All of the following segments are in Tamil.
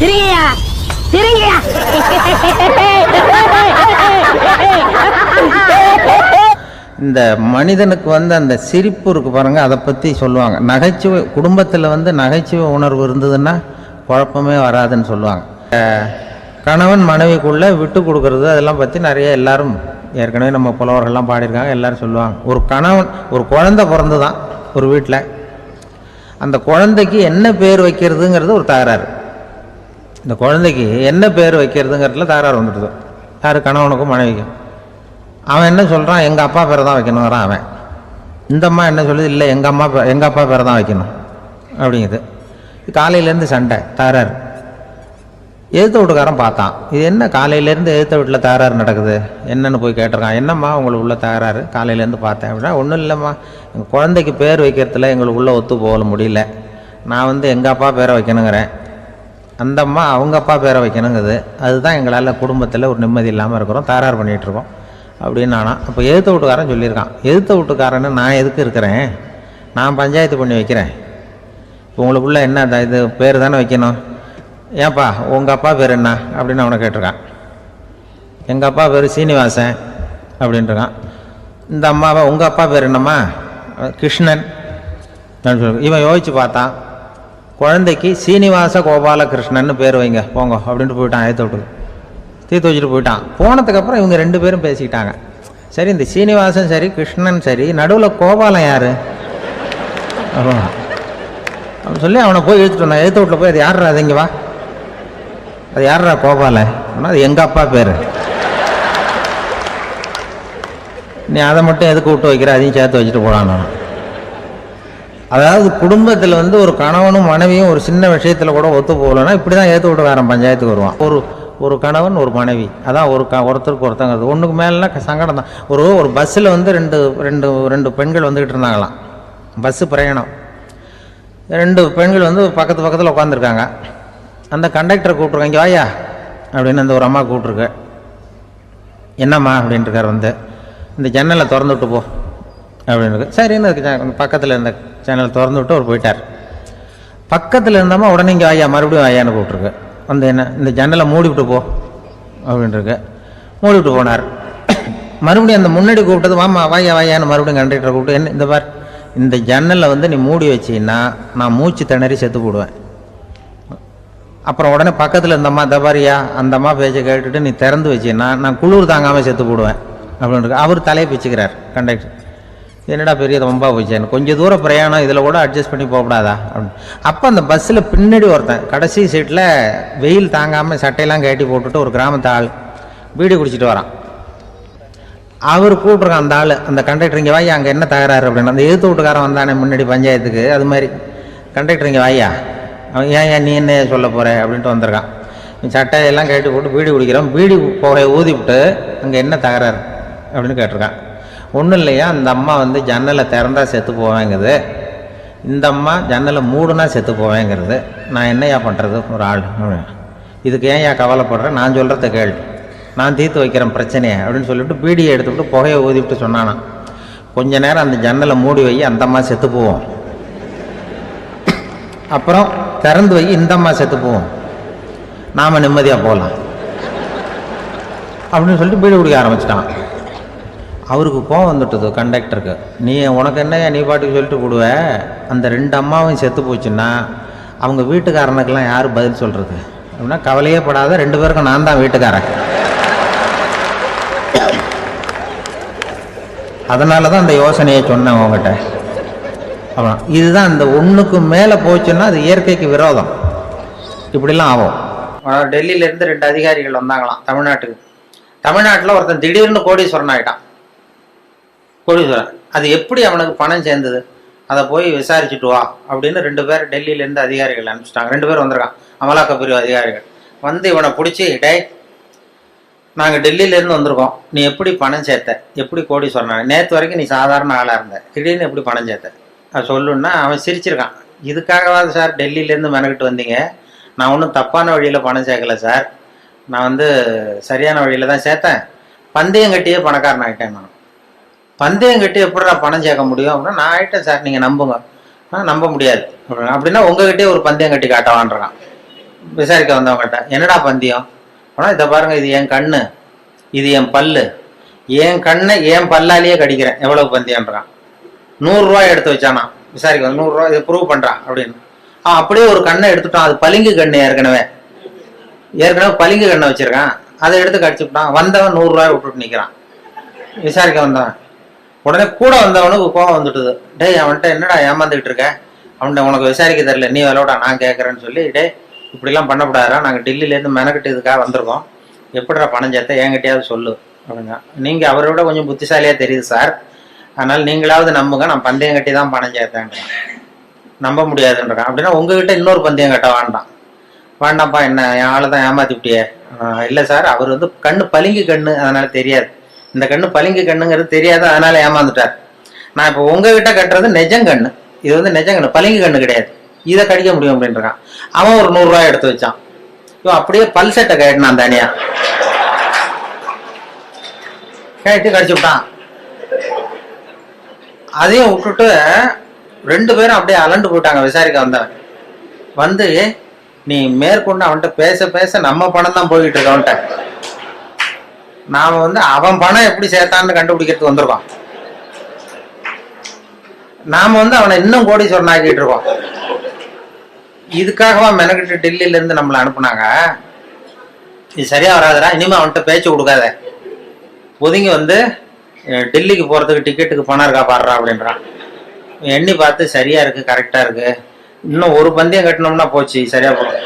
சிரிங்கய்யா, சிரிங்கய்யா. இந்த மனிதனுக்கு வந்து அந்த சிரிப்பு இருக்கு பாருங்க, அதை பற்றி சொல்லுவாங்க. நகைச்சுவை குடும்பத்தில் வந்து நகைச்சுவை உணர்வு இருந்ததுன்னா குழப்பமே வராதுன்னு சொல்லுவாங்க. கணவன் மனைவிக்குள்ளே விட்டு கொடுக்கறது அதெல்லாம் பற்றி நிறைய எல்லாரும் ஏற்கனவே நம்ம புலவர்கள்லாம் பாடியிருக்காங்க. எல்லோரும் சொல்லுவாங்க. ஒரு கணவன் ஒரு குழந்தை பிறந்து தான் ஒரு வீட்டில், அந்த குழந்தைக்கு என்ன பேர் வைக்கிறதுங்கிறது ஒரு தகராறு. இந்த குழந்தைக்கு என்ன பேர் வைக்கிறதுங்கிறதுல தகராறு வந்துடுது. யார்? கணவனுக்கும் மனைவிக்கும். அவன் என்ன சொல்கிறான், எங்கள் அப்பா பேரை தான் வைக்கணுங்கிறான் அவன். இந்த அம்மா என்ன சொல்லுது, இல்லை எங்கள் அப்பா பேரை தான் வைக்கணும் அப்படிங்குது. காலையிலேருந்து சண்டை, தகராறு. எதிர்த்த வீட்டுக்காரன் பார்த்தான், இது என்ன காலையிலேருந்து எதிர்த்த வீட்டில் தகராறு நடக்குது, என்னென்னு போய் கேட்டிருக்கான். என்னம்மா உங்களுக்கு உள்ள தகராறு, காலையிலேருந்து பார்த்தேன் அப்படின்னா. ஒன்றும் இல்லைம்மா, எங்கள் குழந்தைக்கு பேர் வைக்கிறதுல எங்களுக்கு உள்ள ஒத்து போக முடியல. நான் வந்து எங்கள் அப்பா பேரை வைக்கணுங்கிறேன், அந்த அம்மா அவங்க அப்பா பேரை வைக்கணுங்குது. அதுதான் எங்களால் குடும்பத்தில் ஒரு நிம்மதி இல்லாமல் இருக்கிறோம், தகராறு பண்ணிகிட்ருக்கோம் அப்படின்னு. நானா அப்போ எதிர்த்த வீட்டுக்காரன் சொல்லியிருக்கான், எதிர்த்த வீட்டுக்காரன்னு நான் எதுக்கு இருக்கிறேன், நான் பஞ்சாயத்து பண்ணி வைக்கிறேன். இப்போ உங்களுக்குள்ள என்ன இது பேர் தானே வைக்கணும், ஏன்ப்பா உங்கள் அப்பா பேர் என்ன அப்படின்னு அவனை கேட்டிருக்கான். எங்கள் அப்பா பேர் சீனிவாசன் அப்படின்ட்டுருக்கான். இந்த அம்மாவை உங்கள் அப்பா பேர் என்னம்மா, கிருஷ்ணன் அப்படின்னு சொல்லி. இவன் யோசிச்சு பார்த்தான், குழந்தைக்கு சீனிவாச கோபாலகிருஷ்ணன் பேர் வைங்க போங்க அப்படின்ட்டு போயிட்டான். ஏற்ற விட்டு தீர்த்து வச்சுட்டு போயிட்டான். போனதுக்கப்புறம் இவங்க ரெண்டு பேரும் பேசிக்கிட்டாங்க. சரி, இந்த சீனிவாசன் சரி கிருஷ்ணன் சரி, நடுவில் கோபாலம் யார் அப்படின்னு சொல்லி அவனை போய் இழுத்துட்டு வந்தான். எழுத்து வீட்டில் போய் அது யார்ரா, அது இங்கே வா, அது யார்ரா கோபால, அது எங்கள் அப்பா பேர், நீ அதை மட்டும் எதுக்கு விட்டு வைக்கிற, அதையும் சேர்த்து வச்சுட்டு போடான். அதாவது குடும்பத்தில் வந்து ஒரு கணவனும் மனைவியும் ஒரு சின்ன விஷயத்தில் கூட ஒத்து போகலன்னா இப்படி தான் ஏற்று விட்டுக்காரன் பஞ்சாயத்துக்கு வருவான். ஒரு கணவன் ஒரு மனைவி, அதான் ஒருத்தருக்கு ஒருத்தங்கிறது. ஒன்றுக்கு மேலேனா சங்கடம் தான். ஒரு பஸ்ஸில் வந்து ரெண்டு பெண்கள் வந்துக்கிட்டு இருந்தாங்களாம். பஸ்ஸு பிரயாணம். ரெண்டு பெண்கள் வந்து பக்கத்தில் உட்காந்துருக்காங்க. அந்த கண்டக்டரை கூப்பிட்ருக்காங்க, இங்கே வாயா அப்படின்னு அந்த ஒரு அம்மா கூப்பிட்ருக்கு. என்னம்மா அப்படின்ட்டுருக்கார். வந்து இந்த ஜன்னலை திறந்து விட்டு போ அப்படின்னு. சரின்னு அதுக்கு பக்கத்தில் இருந்த ஜன்னலை திறந்து விட்டு அவர் போயிட்டார். பக்கத்தில் இருந்தம்மா உடனே இங்கே வாயா மறுபடியும் வாயான்னு கூப்பிட்ருக்கு. வந்து என்ன இந்த ஜன்னலை மூடிவிட்டு போ அப்படின்ட்டுருக்கு. மூடிவிட்டு போனார். மறுபடியும் அந்த முன்னாடி கூப்பிட்டது வாமா வாயான்னு மறுபடியும் கண்டக்டரை கூப்பிட்டு, என்ன இந்த பார், இந்த ஜன்னலை வந்து நீ மூடி வச்சின்னா நான் மூச்சு திணறி செத்து போடுவேன். அப்புறம் உடனே பக்கத்தில் இருந்தம்மா தபாரியா அந்த அம்மா பேச்சை கேட்டுட்டு நீ திறந்து வச்சின்னா நான் குளிர் தாங்காமல் செத்து போடுவேன் அப்படின்ட்டு. அவர் தலையை பிச்சுக்கிறார் கண்டக்டர். என்னடா பெரிய ரொம்ப போச்சேன்னு, கொஞ்சம் தூரம் பிரயாணம், இதில் கூட அட்ஜஸ்ட் பண்ணி போகக்கூடாதா அப்படின்னு. அப்போ அந்த பஸ்ஸில் பின்னாடி ஒருத்தன் கடைசி சீட்டில் வெயில் தாங்காமல் சட்டையெல்லாம் கட்டி போட்டுட்டு ஒரு கிராமத்து ஆள் பீடி குடிச்சிட்டு வரான். அவர் கூப்பிட்ருக்கான் அந்த ஆள், அந்த கண்டக்டர் இங்கே வாயா, அங்கே என்ன தகராறு அப்படின்னு. அந்த எதிர்த்து வீட்டுக்காரன் வந்தானே முன்னாடி பஞ்சாயத்துக்கு, அது மாதிரி கண்டக்டர் இங்கே வாயா, அவன் ஏன் நீ என்ன சொல்ல போகிற அப்படின்ட்டு வந்திருக்கான். சட்டையெல்லாம் கட்டி போட்டு பீடி குடிக்கிறான். பீடி புகையை ஊதி விட்டு அங்கே என்ன தகராறு அப்படின்னு கேட்டிருக்கான். ஒன்றும் இல்லையா, அந்த அம்மா வந்து ஜன்னலை திறந்தா செத்து போவேங்கிறது, இந்த அம்மா ஜன்னலை மூடுனா செத்து போவேங்கிறது. நான் என்னையா பண்ணுறது ஒரு ஆள், இதுக்கு ஏன் கவலைப்படுறேன், நான் சொல்கிறத கேள், நான் தீர்த்து வைக்கிறேன் பிரச்சனையை அப்படின்னு சொல்லிவிட்டு பீடியை எடுத்துவிட்டு புகையை ஊதிவிட்டு சொன்னானா, கொஞ்ச நேரம் அந்த ஜன்னலை மூடி வை, அந்த அம்மா செத்து போவோம், அப்புறம் திறந்து வை, இந்த அம்மா செத்து போவோம், நாம் நிம்மதியாக போகலாம் அப்படின்னு சொல்லிட்டு பீடி குடிக்க ஆரம்பிச்சிட்டான். அவருக்கு கோவம் வந்துட்டுது கண்டக்டருக்கு. உனக்கு என்ன நீ பாட்டுக்கு சொல்லிட்டு போடுவ, அந்த ரெண்டு அம்மாவும் செத்து போச்சுன்னா அவங்க வீட்டுக்காரனுக்கெல்லாம் யார் பதில் சொல்கிறது அப்படின்னா, கவலையே படாத, ரெண்டு பேருக்கும் நான் தான் வீட்டுக்காரன். அதனால தான் அந்த யோசனையை சொன்னேன் உங்ககிட்ட. அப்புறம் இதுதான் இந்த ஒன்றுக்கு மேலே போச்சுன்னா அது இயற்கைக்கு விரோதம், இப்படிலாம் ஆகும். டெல்லியிலேருந்து ரெண்டு அதிகாரிகள் வந்தாங்களாம் தமிழ்நாட்டுக்கு. தமிழ்நாட்டில் ஒருத்தன் திடீர்னு கோடீஸ்வரன் ஆகிட்டான். கோடீஸ்வரன், அது எப்படி அவனுக்கு பணம் சேர்ந்தது, அதை போய் விசாரிச்சுட்டு வா அப்படின்னு ரெண்டு பேர் டெல்லியிலேருந்து அதிகாரிகள் அனுப்பிச்சிட்டாங்க. ரெண்டு பேர் வந்திருக்கான், அமலாக்க பிரிவு அதிகாரிகள். வந்து இவனை பிடிச்சி, டே நாங்கள் டெல்லியிலேருந்து வந்திருக்கோம், நீ எப்படி பணம் சேர்த்த, எப்படி கோடீஸ்வரன், நேற்று வரைக்கும் நீ சாதாரண ஆளாக இருந்த, திடீர்னு எப்படி பணம் சேர்த்த அது சொல்லுன்னா அவன் சிரிச்சிருக்கான். இதுக்காகவாது சார் டெல்லியிலேருந்து மெனக்கிட்டு வந்தீங்க, நான் ஒன்றும் தப்பான வழியில் பணம் சேர்க்கல சார், நான் வந்து சரியான வழியில் தான் சேர்த்தேன், பந்தயம் கட்டியே பணக்காரன் ஆகிட்டேன். நான் பந்தயம் கட்டி எப்படிடா பணம் சேர்க்க முடியும் அப்படின்னா, நான் ஆகிட்டேன் சார், நீங்கள் நம்புங்க. நம்ப முடியாது அப்படின்னா உங்ககிட்டே ஒரு பந்தயம் கட்டி காட்டவான்றான். விசாரிக்க வந்தவங்ககிட்ட, என்னடா பந்தயம்? ஆனால் இதை பாருங்க, இது என் கண்ணு, இது என் பல்லு, என் கண்ணை என் பல்லாலேயே கடிக்கிறேன், எவ்வளவு பந்தயம்ன்றான். 100 ரூபாய் எடுத்து வச்சானா விசாரிக்க, 100 ரூபாய் இதை ப்ரூவ் பண்றான் அப்படின்னு. அப்படியே ஒரு கண்ணை எடுத்துட்டான், அது பளிங்கு கண்ணு, ஏற்கனவே பளிங்கு கண்ணை வச்சிருக்கான், அதை எடுத்து கடிச்சுட்டான். வந்தவன் 100 ரூபாய் விட்டுட்டு நிற்கிறான். விசாரிக்க வந்தவன் உடனே கூட வந்தவனுக்கு கோவம் வந்துட்டுது. டேய், அவன்கிட்ட என்னடா ஏமாந்துக்கிட்டு இருக்க, அவன்கிட்ட உனக்கு விசாரிக்க தெரியல, நீ விளையாடா, நான் கேட்குறேன்னு சொல்லி, டே இப்படிலாம் பண்ணக்கூடாதா, நாங்கள் டெல்லியிலேருந்து மெனக்கிட்டு இதுக்காக வந்திருக்கோம், எப்படிடா பணம் சேர்த்த, என்கிட்டயாவது சொல்லு அப்படிங்க. நீங்கள் அவரை விட கொஞ்சம் புத்திசாலியாக தெரியுது சார், அதனால் நீங்களாவது நம்புங்க, நான் பந்தயம் கட்டி தான் பணம் சேர்த்தேன்றான். நம்ப முடியாதுன்றான். அப்படின்னா உங்ககிட்ட இன்னொரு பந்தயம் கட்ட வேண்டாம்ப்பா, என்ன என் ஆளை தான் ஏமாத்தி விட்டியே. இல்லை சார், அவர் வந்து கண்ணு பளிங்கு கண்ணு, அதனால தெரியாது, இந்த கண்ணு பளிங்கு கண்ணுங்கிறது தெரியாது, அதனால ஏமாந்துட்டார். நான் இப்போ உங்ககிட்ட கட்டுறது நெஜங்கண்ணு, இது வந்து நெஜங்கண்ணு, பளிங்கு கண்ணு கிடையாது, இதை கடிக்க முடியும் அப்படின்றான். அவன் ஒரு 100 ரூபாய் எடுத்து வச்சான். இவன் அப்படியே பல் செட்டை கட்டினான், தனியா கட்டி கடிச்சு விட்டான். அதையும் விட்டுட்டு 2 பேரும் அப்படியே அலண்டு போயிட்டாங்க. விசாரிக்க வந்தவன் வந்து, நீ மேற்கொண்டு அவன்கிட்ட பேச பேச நம்ம பணம் தான் போய்கிட்டு இருக்க, அவன்கிட்ட நாம வந்து அவன் பணம் எப்படி சேர்த்தான்னு கண்டுபிடிக்கிறதுக்கு வந்திருக்கோம், நாம வந்து அவனை இன்னும் கோடீஸ்வரன் ஆக்கிட்டு இருக்கோம். இதுக்காகவா மெனக்கிட்டு டெல்லியில இருந்து நம்மளை அனுப்புனாங்க. இது சரியா வராதுடா, இனிமே அவன்கிட்ட பேச்சு கொடுக்காத, ஒதுங்கி வந்து டெல்லிக்கு போறதுக்கு டிக்கெட்டுக்கு பணம் இருக்கா பாடுறா அப்படின்றான். எண்ணி பார்த்து சரியா இருக்கு, கரெக்டா இருக்கு, இன்னும் ஒரு பந்தயம் கட்டினோம்னா போச்சு, சரியா போகும்,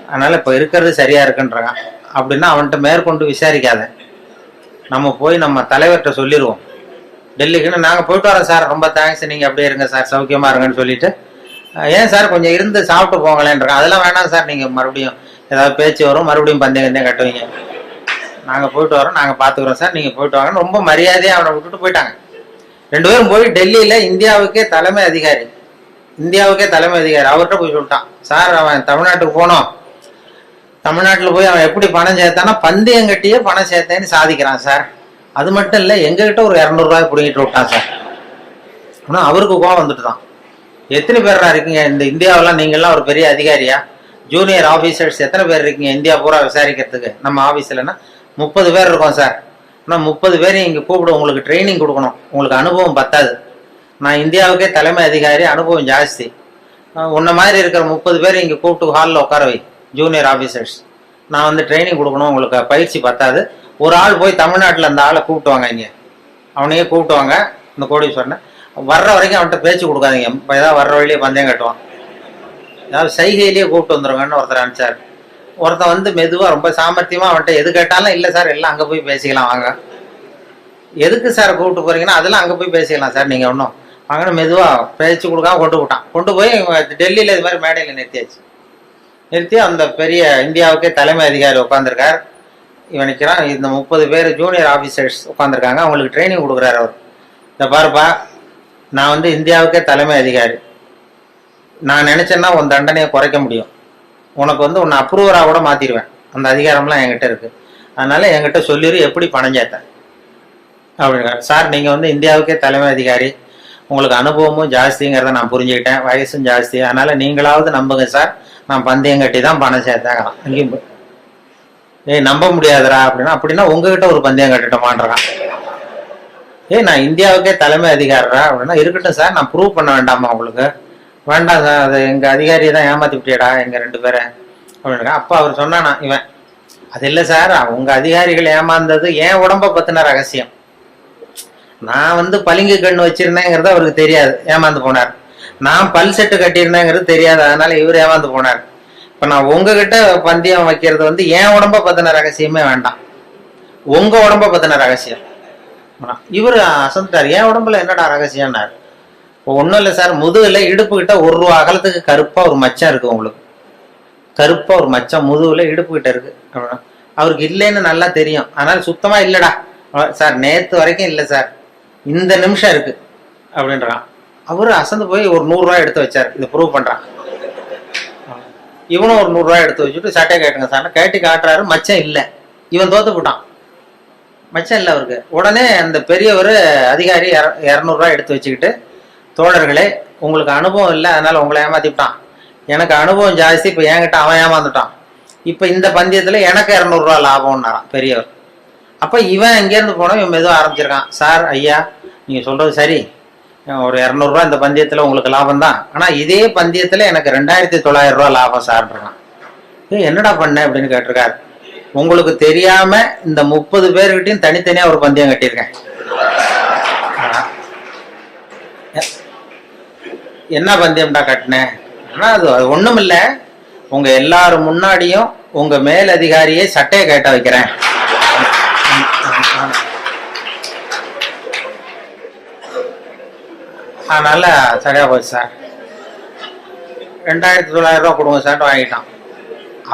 அதனால இப்போ இருக்கிறது சரியா இருக்குன்றாங்க. அப்படின்னா அவன்கிட்ட மேற்கொண்டு விசாரிக்காத, நம்ம போய் நம்ம தலைவர்கிட்ட சொல்லிடுவோம், டெல்லிக்குன்னு நாங்கள் போயிட்டு வரோம் சார், ரொம்ப தேங்க்ஸ், நீங்கள் அப்படியே இருங்க சார், சௌக்கியமா இருங்கன்னு சொல்லிட்டு, ஏன் சார் கொஞ்சம் இருந்து சாப்பிட்டு போங்களேன்றாங்க. அதெல்லாம் வேணாம் சார், நீங்கள் மறுபடியும் ஏதாவது பேச்சு வரும், மறுபடியும் பந்தயம் கட்டுவீங்க, நாங்கள் போயிட்டு வரோம், நாங்கள் பார்த்துக்குறோம் சார், நீங்கள் போயிட்டு வாங்கன்னு ரொம்ப மரியாதையாக அவனை விட்டுட்டு போயிட்டாங்க. 2 பேரும் போய் டெல்லியில் இந்தியாவுக்கே தலைமை அதிகாரி அவர்கிட்ட போய் சொல்லிட்டான், சார் அவன் தமிழ்நாட்டுக்கு போனோம், தமிழ்நாட்டில் போய் அவன் எப்படி பணம் சேர்த்தானா பந்தயம் கட்டியே பணம் சேர்த்தேன்னு சாதிக்கிறான் சார், அது மட்டும் இல்லை எங்ககிட்ட ஒரு 200 ரூபாய் பிடிங்கிட்டு விட்டான் சார். ஆனால் அவருக்கு கோவம் வந்துட்டு தான், எத்தனை பேரா இருக்கீங்க இந்த இந்தியாவெல்லாம், நீங்கள்லாம் ஒரு பெரிய அதிகாரியா, ஜூனியர் ஆஃபீஸர்ஸ் எத்தனை பேர் இருக்கீங்க இந்தியா பூரா விசாரிக்கிறதுக்கு, நம்ம ஆஃபீஸ்லன்னா 30 பேர் இருக்கோம் சார், ஆனால் 30 பேரையும் இங்கே கூப்பிடு, உங்களுக்கு ட்ரைனிங் கொடுக்கணும், உங்களுக்கு அனுபவம் பத்தாது, நான் இந்தியாவுக்கே தலைமை அதிகாரி, அனுபவம் ஜாஸ்தி, உன்ன மாதிரி இருக்கிற 30 பேர் இங்கே கூப்பிட்டு ஹாலில் உட்கார வை, ஜூனியர் ஆஃபீஸர்ஸ், நான் வந்து ட்ரைனிங் கொடுக்கணும், உங்களுக்கு பயிற்சி பத்தாது, ஒரு ஆள் போய் தமிழ்நாட்டில் அந்த ஆளை கூப்பிட்டு வாங்க, இங்கே அவனையே கூப்பிட்டு வாங்க, இந்த கோடீஸ்வரனை வர்ற வரைக்கும் அவன்கிட்ட பேச்சு கொடுக்காதீங்க, ஏதாவது வர்ற வழியிலே பந்தயம் கட்டுவான், ஏதாவது சைகையிலேயே கூப்பிட்டு வந்துருங்கன்னு ஒருத்தர் அனுப்பிச்சார். ஒருத்தன் வந்து மெதுவாக ரொம்ப சாமர்த்தியமாக அவன்கிட்ட எது கேட்டாலும், இல்லை சார் எல்லாம் அங்கே போய் பேசிக்கலாம் வாங்க, எதுக்கு சார் கூப்பிட்டு போறீங்கன்னா, அதெல்லாம் அங்கே போய் பேசிக்கலாம் சார், நீங்கள் ஒன்றும் வாங்கன்னு மெதுவாக பேச்சு கொடுக்காம கொண்டு போய் டெல்லியில் இது மாதிரி மேடையில் நிறுத்தி அந்த பெரிய இந்தியாவுக்கே தலைமை அதிகாரி உட்காந்துருக்கார். இவன் நிற்கிறான், இந்த 30 பேர் ஜூனியர் ஆஃபீஸர்ஸ் உட்காந்துருக்காங்க, அவங்களுக்கு ட்ரைனிங் கொடுக்குறாரு அவர். இந்த பாருப்பா, நான் வந்து இந்தியாவுக்கே தலைமை அதிகாரி, நான் நினைச்சேன்னா உன் தண்டனையை குறைக்க முடியும், உனக்கு வந்து உன்னை அப்ரூவராக கூட மாற்றிடுவேன், அந்த அதிகாரம்லாம் என்கிட்ட இருக்குது, அதனால என்கிட்ட சொல்லிடு எப்படி பணம் சேர்த்தேன் அப்படிங்கிறார். சார் நீங்கள் வந்து இந்தியாவுக்கே தலைமை அதிகாரி, உங்களுக்கு அனுபவமும் ஜாஸ்திங்கிறத நான் புரிஞ்சுக்கிட்டேன், வயசும் ஜாஸ்தி, அதனால நீங்களாவது நம்புங்க சார், நான் பந்தயம் கட்டி தான் பணம் சேர்த்தேன். அங்கேயும் நம்ப முடியாதுரா அப்படின்னா உங்ககிட்ட ஒரு பந்தயம் கட்டிட்டோமான்றான். நான் இந்தியாவுக்கே தலைமை அதிகாரா அப்படின்னா, இருக்கட்டும் சார், நான் ப்ரூவ் பண்ண வேண்டாமா உங்களுக்கு? வேண்டாம் சார், அது எங்கள் அதிகாரியை தான் ஏமாத்தி விட்டியடா எங்கள் 2 பேரை அப்படின்னா. அப்போ அவர் சொன்னானா இவன், அது இல்லை சார், உங்கள் அதிகாரிகள் ஏமாந்தது என் உடம்பை பற்றின ரகசியம், நான் வந்து பளிங்கு கண்ணு வச்சிருந்தேங்கிறது அவருக்கு தெரியாது, ஏமாந்து போனார், நான் பல் செட்டு கட்டியிருந்தேங்கிறது தெரியாது, அதனால இவர் ஏமாந்து போனார். இப்போ நான் உங்ககிட்ட பந்தயம் வைக்கிறது வந்து என் உடம்பை பற்றின ரகசியமே வேண்டாம், உங்க உடம்பை பற்றின ரகசியம். இவர் அசந்துட்டார், என் உடம்புல என்னடா ரகசியம்னார். இப்போ ஒன்றும் இல்லை சார், முதுகுல இடுப்பு கிட்ட 1 ரூபா அகலத்துக்கு கருப்பா ஒரு மச்சம் இருக்கு, உங்களுக்கு கருப்பா ஒரு மச்சம் முதுகுல இடுப்பு கிட்ட இருக்கு அப்படின்னா. அவருக்கு இல்லைன்னு நல்லா தெரியும், அதனால சுத்தமா இல்லடா சார், நேற்று வரைக்கும் இல்லை சார், இந்த நிமிஷம் இருக்கு அப்படின்றான். அவரு அசந்து போய் ஒரு 100 ரூபாய் எடுத்து வச்சார், இதை ப்ரூவ் பண்றான். இவனும் ஒரு 100 ரூபாய் எடுத்து வச்சுட்டு சட்டை கேட்டுங்க சார், கேட்டு காட்டுறாரு, மச்சம் இல்லை, இவன் தோத்து போட்டான், மச்சம் இல்லை அவருக்கு. உடனே அந்த பெரியவர் அதிகாரி 200 ரூபாய் எடுத்து வச்சுக்கிட்டு, தோழர்களே உங்களுக்கு அனுபவம் இல்லை, அதனால உங்களை ஏமாத்திவிட்டான், எனக்கு அனுபவம் ஜாஸ்தி, இப்போ என்கிட்ட அவன் ஏமாந்துட்டான், இப்போ இந்த பந்தயத்தில் எனக்கு 200 ரூபா லாபம்னாரான் பெரியவர். அப்போ இவன் இங்கேருந்து போனோம், இவன் மெதுவாக ஆரம்பிச்சிருக்கான். சார் ஐயா, நீங்கள் சொல்கிறது சரி, ஒரு 200 ரூபா இந்த பந்தயத்தில் உங்களுக்கு லாபம் தான், ஆனால் இதே பந்தயத்தில் எனக்கு 2900 ரூபா லாபம் சார்ன்றான். என்னடா பண்ண அப்படின்னு கேட்டிருக்காரு. உங்களுக்கு தெரியாம இந்த 30 பேர்கிட்டையும் தனித்தனியா ஒரு பந்தயம் கட்டியிருக்கேன். என்ன பந்தயம்டா கட்டினேன்? அது ஒண்ணும் இல்ல, உங்க எல்லாரும் முன்னாடியும் உங்க மேல் அதிகாரியை சட்டையை கேட்ட வைக்கிறேன். அதனால சரியா போச்சு சார், 2900 ரூபா கொடுங்க சார் வாங்கிட்டான்.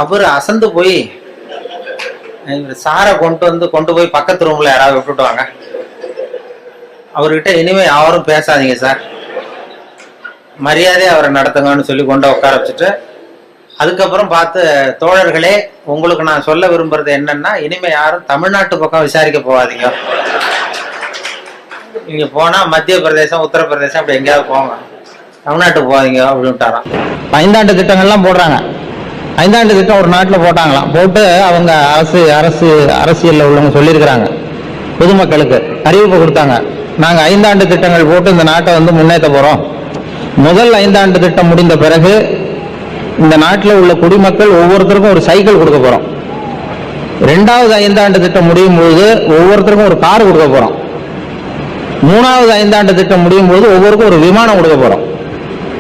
அவரு அசந்து போய் சாரை கொண்டு போய் பக்கத்து ரூம்ல யாராவது விட்டுட்டு வாங்க, அவர்கிட்ட இனிமே யாரும் பேசாதீங்க சார், மரியாதையை அவரை நடத்துங்கன்னு சொல்லி கொண்டு உட்கார வச்சுட்டு, அதுக்கப்புறம் பார்த்து, தோழர்களே உங்களுக்கு நான் சொல்ல விரும்புறது என்னன்னா, இனிமே யாரும் தமிழ்நாட்டு பக்கம் விசாரிக்க போகாதீங்க, நீங்க போனா மத்திய பிரதேசம் உத்தரப்பிரதேசம் அப்படி எங்கேயாவது போங்க, தமிழ்நாட்டுக்கு போகாதீங்க அப்படின்ட்டாராம். 5 ஆண்டு திட்டங்கள்லாம் போடுறாங்க. 5 ஆண்டு திட்டம் ஒரு நாட்டில் போட்டாங்களாம். போட்டு அவங்க அரசியலில் உள்ளவங்க சொல்லியிருக்கிறாங்க, பொதுமக்களுக்கு அறிவிப்பு கொடுத்தாங்க, நாங்கள் 5 ஆண்டு திட்டங்கள் போட்டு இந்த நாட்டை வந்து முன்னேற்ற போகிறோம். முதல் 5 ஆண்டு திட்டம் முடிந்த பிறகு இந்த நாட்டில் உள்ள குடிமக்கள் ஒவ்வொருத்தருக்கும் ஒரு சைக்கிள் கொடுக்க போகிறோம். 2வது 5 ஆண்டு திட்டம் முடியும் பொழுது ஒவ்வொருத்தருக்கும் ஒரு கார் கொடுக்க போகிறோம். 3வது 5 ஆண்டு திட்டம் முடியும் போது ஒவ்வொருக்கும் ஒரு விமானம் கொடுக்க போகிறோம்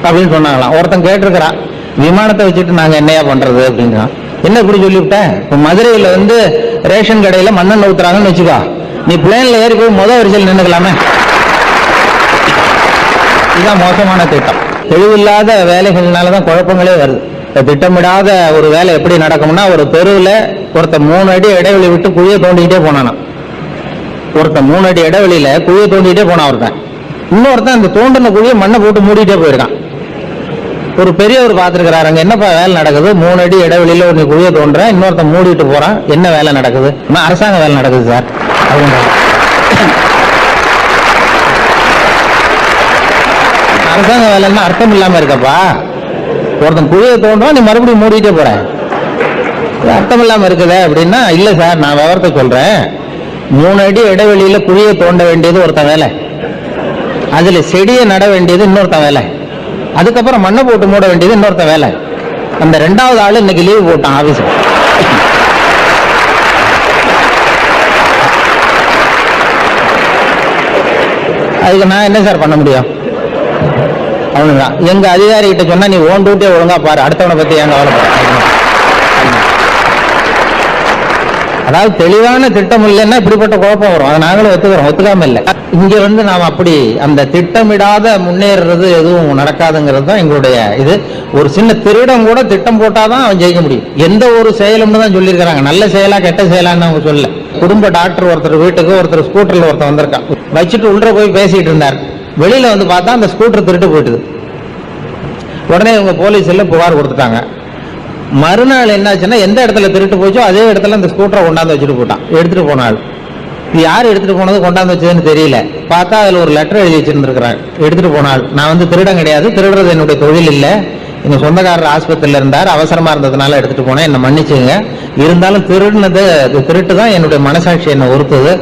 அப்படின்னு சொன்னாங்களாம். ஒருத்தன் கேட்டிருக்கிறான், விமானத்தை வச்சுட்டு நாங்கள் என்னையா பண்றது அப்படின்னா, என்ன இப்படி சொல்லிவிட்டேன், இப்போ மதுரையில் வந்து ரேஷன் கடையில் மண்ணெண்ணெய் ஊத்துறாங்கன்னு வச்சுக்கோ, நீ பிளேன்ல ஏறி போய் முதல் வரிசையில் நின்றுக்கலாமே. இதுதான் மோசமான திட்டம். தெளிவில்லாத வேலைகள்னாலதான் குழப்பங்களே வருது. திட்டமிடாத ஒரு வேலை எப்படி நடக்கும்னா, ஒரு தெருவில் ஒருத்தர் 3 அடி இடைவெளி விட்டு குழியை தோண்டிக்கிட்டே போனானா, ஒருத்தன் 3 அடி இடைவெளியில குழியை தோண்டிக்கிட்டே போனான் ஒருத்தன், இன்னொருத்தன் அந்த தோண்டின குழியை மண்ணை போட்டு மூடிட்டே போயிருக்கான். ஒரு பெரியவர் பார்த்துருக்கிறாரு, அங்க என்னப்பா வேலை நடக்குது, 3 அடி இடைவெளியில ஒரு குழியை தோன்றேன், இன்னொருத்தன் மூடிட்டு போறான், என்ன வேலை நடக்குது? அரசாங்க வேலை நடக்குது சார் அப்படின்ற. அரசாங்க வேலைன்னா அர்த்தம் இல்லாம இருக்கப்பா, ஒருத்தன் குழியை தோன்றான், நீ மறுபடியும் மூடிட்டே போற, அர்த்தம் இல்லாம இருக்குதே அப்படின்னா, இல்ல சார் நான் விவரத்தை சொல்றேன், 3 அடி இடைவெளியில குழியை தோண்ட வேண்டியது ஒருத்தன் வேலை, அதுல செடியை நட வேண்டியது இன்னொருத்தன் வேலை, அதுக்கப்புறம் மண்ணை போட்டு மூட வேண்டியது இன்னொருத்த வேலை. அந்த 2வது ஆளு இன்னைக்கு லீவு போட்டான் ஆபீஸ். அதுக்கு நான் என்ன சார் பண்ண முடியும்? அவனுதான் எங்க அதிகாரி கிட்ட சொன்னா, நீ ஓன் டியூட்டியை ஒழுங்கா பாரு, அடுத்தவனை பத்தி ஏன் கவலைப்படுற. அதாவது தெளிவான திட்டம் இல்லைன்னா இப்படிப்பட்ட குழப்பம் வரும். அதை நாங்களும் ஒத்துக்காம இல்லை. இங்க வந்து நாம் அப்படி அந்த திட்டமிடாத முன்னேறது எதுவும் நடக்காதுங்கிறது தான் எங்களுடைய இது. ஒரு சின்ன திருடம் கூட திட்டம் போட்டாதான் அவன் ஜெயிக்க முடியும். எந்த ஒரு செயலும்னு தான் சொல்லியிருக்கிறாங்க, நல்ல செயலா கெட்ட செயலான்னு அவங்க சொல்ல. குடும்ப டாக்டர் ஒருத்தர் வீட்டுக்கு ஒருத்தர் ஸ்கூட்டர்ல ஒருத்தர் வந்திருக்கான், வச்சுட்டு உள்ள போய் பேசிட்டு இருந்தார். வெளியில வந்து பார்த்தா அந்த ஸ்கூட்டர் திருட்டு போயிட்டுது. உடனே இவங்க போலீஸ்ல புகார் கொடுத்துட்டாங்க. மறுநாள் என்னாச்சுன்னா, எந்த இடத்துல திருட்டு போச்சோ அதே இடத்துல அந்த ஸ்கூட்டரை கொண்டாந்து வச்சுட்டு போட்டான். எடுத்துட்டு போனாள். இது யார் எடுத்துட்டு போனது கொண்டாந்து வச்சதுன்னு தெரியல. பார்த்தா அதுல ஒரு லெட்டர் எழுதி வச்சிருந்துருக்கிறாள். எடுத்துட்டு போனாள், நான் வந்து திருடன் கிடையாது, திருடுறது என்னுடைய தொழில் இல்லை, எங்க சொந்தக்காரர் ஆஸ்பத்திரியில இருந்தார், அவசரமா இருந்ததுனால எடுத்துட்டு போனேன், என்ன மன்னிச்சுங்க, இருந்தாலும் திருட்டு தான் என்னுடைய மனசாட்சி என்னை உறுத்துது,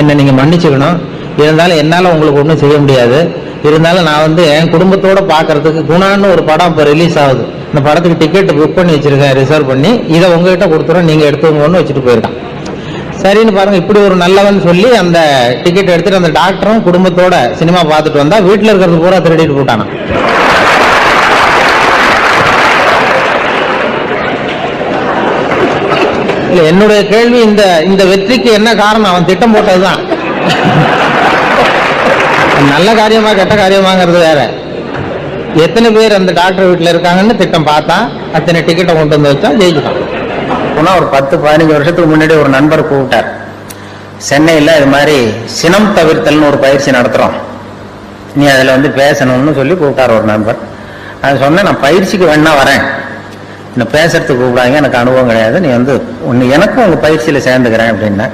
என்னை நீங்க மன்னிச்சுக்கணும், இருந்தாலும் என்னால உங்களுக்கு ஒன்றும் செய்ய முடியாது, இருந்தாலும் நான் வந்து என் குடும்பத்தோட பாக்குறதுக்கு குணான்னு ஒரு படம் இப்போ ரிலீஸ் ஆகுது, இந்த படத்துக்கு டிக்கெட் புக் பண்ணி வச்சிருக்கேன், ரிசர்வ் பண்ணி, இதை உங்ககிட்ட கொடுத்துறோம், நீங்க எடுத்துக்கோன்னு வச்சுட்டு போயிருக்கான். சரின்னு பாருங்க, இப்படி ஒரு நல்லவன் சொல்லி அந்த டிக்கெட் எடுத்துட்டு அந்த டாக்டரும் குடும்பத்தோட சினிமா பார்த்துட்டு வந்தா, வீட்டுல இருக்கிறது பூரா திருடிட்டு போட்டானா. இல்ல, என்னுடைய கேள்வி, இந்த வெற்றிக்கு என்ன காரணம்? அவன் திட்டம் போட்டதுதான். நல்ல காரியமா கெட்ட காரியமாங்கிறது வேற. எத்தனை பேர் அந்த டாக்டர் வீட்டில் இருக்காங்கன்னு திட்டம் பார்த்தா, அத்தனை டிக்கெட்டை கொண்டு வந்து வச்சா ஜெயிச்சுட்டான். போனால் ஒரு 10-15 வருஷத்துக்கு முன்னாடி ஒரு நண்பர் கூப்பிட்டார், சென்னையில் இது மாதிரி சினம் தவிர்த்தல்னு ஒரு பயிற்சி நடத்துகிறோம், நீ அதில் வந்து பேசணும்னு சொல்லி கூப்பிட்டார் ஒரு நண்பர். நான் சொன்னேன், நான் பயிற்சிக்கு வேணா வரேன், என்னை பேசுறதுக்கு கூப்பிடாங்க, எனக்கு அனுபவம் கிடையாது, நீ வந்து ஒன்று எனக்கும் உங்கள் பயிற்சியில் சேர்ந்துக்கிறேன் அப்படின்னா.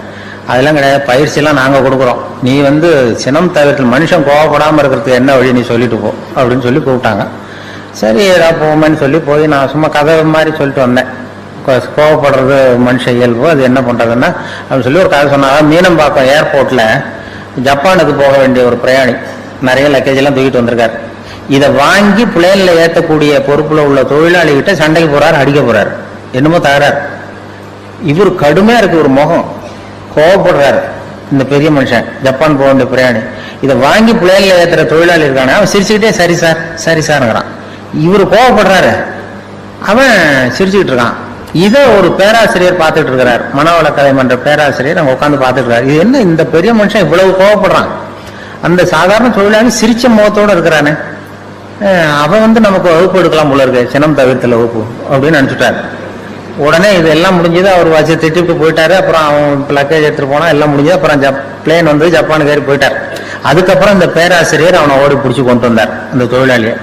அதெல்லாம் கிடையாது, பயிற்சியெல்லாம் நாங்கள் கொடுக்குறோம், நீ வந்து சினம் தவிர்த்தல், மனுஷன் கோவப்படாமல் இருக்கிறதுக்கு என்ன வழி நீ சொல்லிட்டு போ அப்படின்னு சொல்லி கூப்பிட்டாங்க. சரி ஏதாவது போவோமேன்னு சொல்லி போய் நான் சும்மா கதை மாதிரி சொல்லிட்டு வந்தேன். கோவப்படுறது மனுஷ இயல்பு, அது என்ன பண்ணுறதுன்னா அப்படின்னு சொல்லி ஒரு கதை சொன்னாங்க. மீனம்பாக்கம் ஏர்போர்ட்டில் ஜப்பானுக்கு போக வேண்டிய ஒரு பிரயாணி நிறைய லக்கேஜெல்லாம் தூக்கிட்டு வந்திருக்காரு. இதை வாங்கி பிளேனில் ஏற்றக்கூடிய பொறுப்பில் உள்ள தொழிலாளிகிட்ட சண்டைக்கு போகிறார், அடிக்க போகிறார், என்னமோ தகராறு. இவர் கடுமையாக இருக்குது ஒரு முகம், கோவப்படுறாரு. இந்த பெரிய மனுஷன் ஜப்பான் போக வேண்டிய பிரயாணி இதை வாங்கி பிளேனில் ஏற்றுற தொழிலாளி இருக்கானே, அவன் சிரிச்சுக்கிட்டே சரி சார் சரி சார்ங்கிறான். இவர் கோவப்படுறாரு, அவன் சிரிச்சுக்கிட்டு இருக்கான். இதை ஒரு பேராசிரியர் பார்த்துட்டு இருக்கிறார், மனவள கலை மன்ற பேராசிரியர் அங்கே உட்காந்து பார்த்துட்டு இருக்காரு. இது என்ன இந்த பெரிய மனுஷன் இவ்வளவு கோவப்படுறான், அந்த சாதாரண தொழிலாளி சிரிச்ச முகத்தோடு இருக்கிறானே, அவன் நமக்கு வகுப்பு எடுக்கலாம் போல இருக்கு, சினம் தவிர்த்தல வகுப்பு அப்படின்னு நினச்சிட்டாரு. உடனே இதெல்லாம் முடிஞ்சது, அவர் வச்சு திட்டிட்டு போயிட்டாரு. அப்புறம் அவன் லக்கேஜ் எடுத்துட்டு போனா எல்லாம் முடிஞ்சது. அப்புறம் பிளேன் வந்து ஜப்பானுக்கு ஏறி போயிட்டார். அதுக்கப்புறம் இந்த பேராசிரியர் அவனை ஓடி பிடிச்சி கொண்டு வந்தார் அந்த தொழிலாளியை.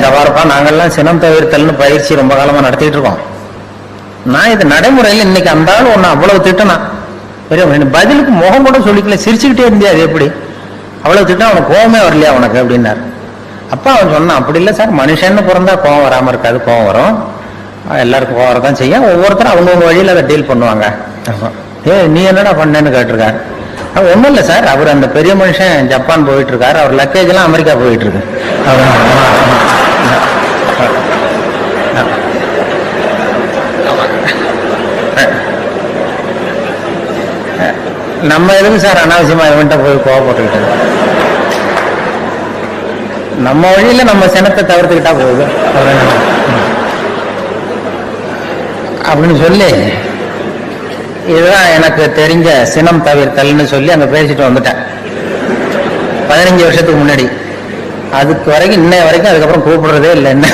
தவாரப்பா, நாங்கள்லாம் சினம் தவிர்த்தல்னு பயிற்சி ரொம்ப காலமா நடத்திட்டு இருக்கோம். நான் இது நடைமுறையில் இன்னைக்கு அந்த ஆள் ஒன்று அவ்வளவு திட்டினான், பெரிய பதிலுக்கு முகம் கூட சொல்லிக்கல, சிரிச்சுக்கிட்டே இருந்தியா, அது எப்படி அவ்வளவு திட்டம், அவனுக்கு கோவமே வரலையா உனக்கு அப்படின்னாரு. அப்பா அவன் சொன்னான், அப்படி இல்லை சார், மனுஷன்னு பிறந்தா கோவம் வராமல் இருக்காது, கோவம் வரும், எல்லாருக்கும் கோவம் வரதான் செய்யும், ஒவ்வொருத்தரும் அவங்கவுங்க வழியில் அதை டீல் பண்ணுவாங்க. நீ என்னடா பண்ணேன்னு கேட்டிருக்காரு. ஒன்றும் இல்லை சார், அவர் அந்த பெரிய மனுஷன் ஜப்பான் போயிட்டு இருக்காரு, அவர் லக்கேஜ் எல்லாம் அமெரிக்கா போயிட்டு இருக்கு. நம்ம எதுவும் சார் அனாவசியமா இவன்ட்ட போய் கோவப்பட்டுக்கிட்டு, நம்ம வழியில நம்ம சினத்தை தவிர்த்துக்கிட்டா போகுது அப்படின்னு சொல்லி, இதுதான் எனக்கு தெரிஞ்ச சினம் தவிர்த்தல்னு சொல்லி அங்க பேசிட்டு வந்துட்டேன் 15 வருஷத்துக்கு முன்னாடி. அதுக்கு வரைக்கும் இன்னைய வரைக்கும் அதுக்கப்புறம் கூப்பிடுறதே இல்லை. என்ன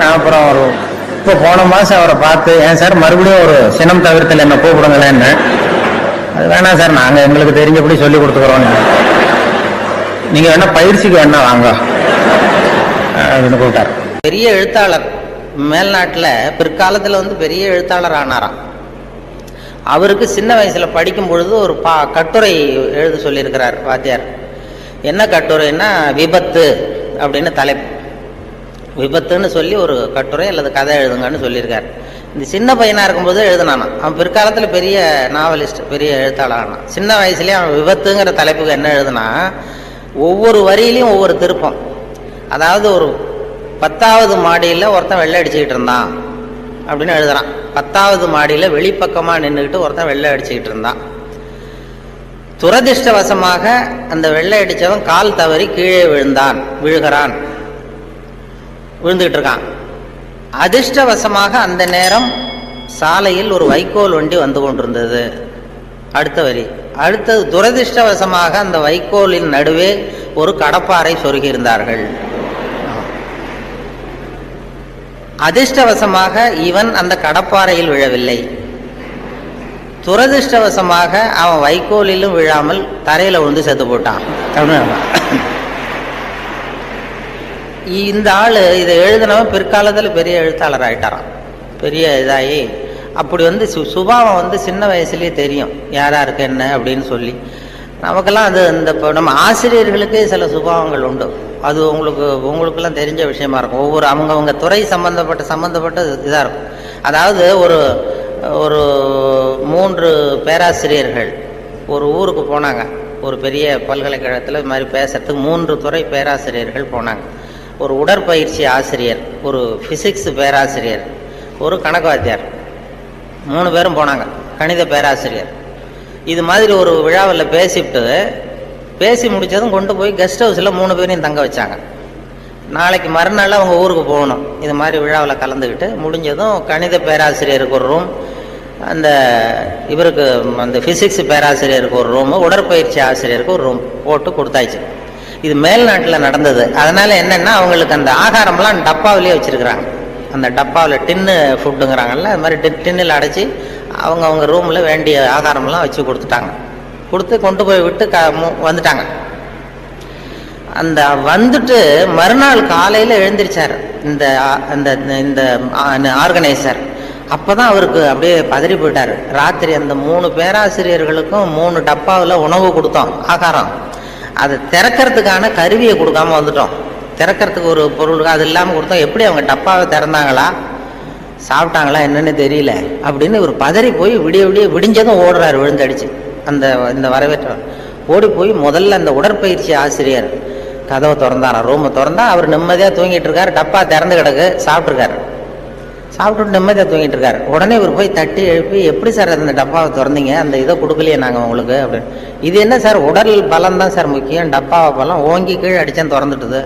நான் அப்புறம் ஒரு இப்போ போன மாசம் அவரை பார்த்து, ஏன் சார் மறுபடியும் ஒரு சினம் தவிர்த்தல் என்ன கூப்பிடுங்களேன்னு. அது வேணாம் சார், நாங்கள் எங்களுக்கு தெரிஞ்சபடி சொல்லி கொடுத்துக்கிறோம், நீங்க வேணா பயிற்சிக்கு வேணா வாங்க அப்படின்னு கூப்பிட்டார். பெரிய எழுத்தாளர் மேல்நாட்டில் பிற்காலத்தில் வந்து பெரிய எழுத்தாளர் ஆனாராம். அவருக்கு சின்ன வயசுல படிக்கும் பொழுது ஒரு கட்டுரை எழுத சொல்லியிருக்கிறார் வாத்தியார். என்ன கட்டுரைன்னா விபத்து அப்படின்னு தலைப்பு. விபத்துன்னு சொல்லி ஒரு கட்டுரை அல்லது கதை எழுதுங்கன்னு சொல்லியிருக்காரு. இந்த சின்ன பையனா இருக்கும்போது எழுதினானா. அவன் பிற்காலத்தில் பெரிய நாவலிஸ்ட், பெரிய எழுத்தாளர் ஆனான். சின்ன வயசுலேயே அவன் விபத்துங்கிற தலைப்புக்கு என்ன எழுதுனா, ஒவ்வொரு வரியிலையும் ஒவ்வொரு திருப்பம். அதாவது ஒரு 10வது மாடியில் ஒருத்தன் வெள்ளை அடிச்சுக்கிட்டு இருந்தான் அப்படின்னு எழுதுறான். 10வது மாடியில் வெளிப்பக்கமாக நின்றுக்கிட்டு ஒருத்தன் வெள்ளை அடிச்சுக்கிட்டு இருந்தான். துரதிர்ஷ்டவசமாக அந்த வெள்ளை அடித்தவன் கால் தவறி கீழே விழுகிறான், விழுந்துகிட்டு இருக்கான். அதிர்ஷ்டவசமாக அந்த நேரம் சாலையில் ஒரு வைக்கோல் வண்டி வந்து கொண்டிருந்தது. அடுத்த வரி, அடுத்தது துரதிர்ஷ்டவசமாக அந்த வைக்கோலின் நடுவே ஒரு கடப்பாறை சொருகியிருந்தார்கள். அதிர்ஷ்டவசமாக இவன் அந்த கடப்பாறையில் விழவில்லை. துரதிர்ஷ்டவசமாக அவன் வைக்கோலிலும் விழாமல் தரையில விழுந்து செத்து போட்டான். இந்த ஆளு இதை எழுதினவன் பிற்காலத்தில் பெரிய எழுத்தாளர் ஆயிட்டாரான், பெரிய இதாகி. அப்படி வந்து சுபாவம் வந்து சின்ன வயசுலேயே தெரியும் யாராருக்கு என்ன அப்படின்னு சொல்லி. நமக்கெல்லாம் அது இந்த நம்ம ஆசிரியர்களுக்கே சில சுபாவங்கள் உண்டு. அது உங்களுக்கெல்லாம் தெரிஞ்ச விஷயமா இருக்கும். ஒவ்வொரு அவங்கவுங்க துறை சம்பந்தப்பட்ட இதாக இருக்கும். அதாவது ஒரு 3 பேராசிரியர்கள் ஒரு ஊருக்கு போனாங்க. ஒரு பெரிய பல்கலைக்கழகத்தில் இது மாதிரி பேசுறதுக்கு 3 துறை பேராசிரியர்கள் போனாங்க. ஒரு உடற்பயிற்சி ஆசிரியர், ஒரு பிசிக்ஸ் பேராசிரியர், ஒரு கணக்கு வாத்தியார், 3 பேரும் போனாங்க. கணித பேராசிரியர். இது மாதிரி ஒரு விழாவில் பேசி முடித்ததும் கொண்டு போய் கெஸ்ட் ஹவுஸில் 3 பேரையும் தங்க வச்சாங்க. நாளைக்கு மறுநாள் அவங்க ஊருக்கு போகணும். இது மாதிரி விழாவில் கலந்துக்கிட்டு முடிஞ்சதும் கணித பேராசிரியருக்கு ஒரு ரூம், இவருக்கு அந்த ஃபிசிக்ஸ் பேராசிரியருக்கு ஒரு ரூமு, உடற்பயிற்சி ஆசிரியருக்கு ஒரு ரூம் போட்டு கொடுத்தாச்சு. இது மேல்நாட்டில் நடந்தது. அதனால என்னென்னா அவங்களுக்கு அந்த ஆகாரம்லாம் டப்பாவிலேயே வச்சுருக்குறாங்க. அந்த டப்பாவில் டின்னு ஃபுட்டுங்கிறாங்கல்ல, அது மாதிரி டின்னில் அடைச்சி அவங்க ரூமில் வேண்டிய ஆகாரம்லாம் வச்சு கொடுத்துட்டாங்க. கொடுத்து கொண்டு போய் விட்டு வந்துட்டாங்க. அந்த வந்துட்டு மறுநாள் காலையில் எழுந்திரிச்சார் இந்த ஆர்கனைசர். அப்போ தான் அவருக்கு அப்படியே பதறி போயிட்டார். ராத்திரி அந்த 3 பேராசிரியர்களுக்கும் 3 டப்பாவில் உணவு கொடுத்தோம், ஆகாரம். அதை திறக்கிறதுக்கான கருவியை கொடுக்காம வந்துட்டோம். திறக்கிறதுக்கு ஒரு பொருள் அது இல்லாமல் கொடுத்தோம். எப்படி அவங்க டப்பாவை திறந்தாங்களா சாப்பிட்டாங்களா என்னன்னு தெரியல அப்படின்னு ஒரு பதறி போய் விடிஞ்சதும் ஓடுறாரு விழுந்தடிச்சு. இந்த வரவேற்ற ஓடி போய் முதல்ல அந்த உடற்பயிற்சி ஆசிரியர் கதவை திறந்தாரா, ரூமை திறந்தா அவர் நிம்மதியாக தூங்கிட்டு இருக்காரு. டப்பா திறந்து கிடக்கு, சாப்பிட்ருக்காரு. சாப்பிட்டுட்டு நிம்மதியாக தூங்கிட்டு இருக்காரு. உடனே இவர் போய் தட்டி எழுப்பி, எப்படி சார் அந்த டப்பாவை திறந்தீங்க, அந்த இதை கொடுக்கலையே நாங்கள் உங்களுக்கு அப்படின்னு. இது என்ன சார், உடல் பலம் தான் சார் முக்கியம், டப்பாவை பலம் ஓங்கி கீழே அடித்தேன் திறந்துட்டுது,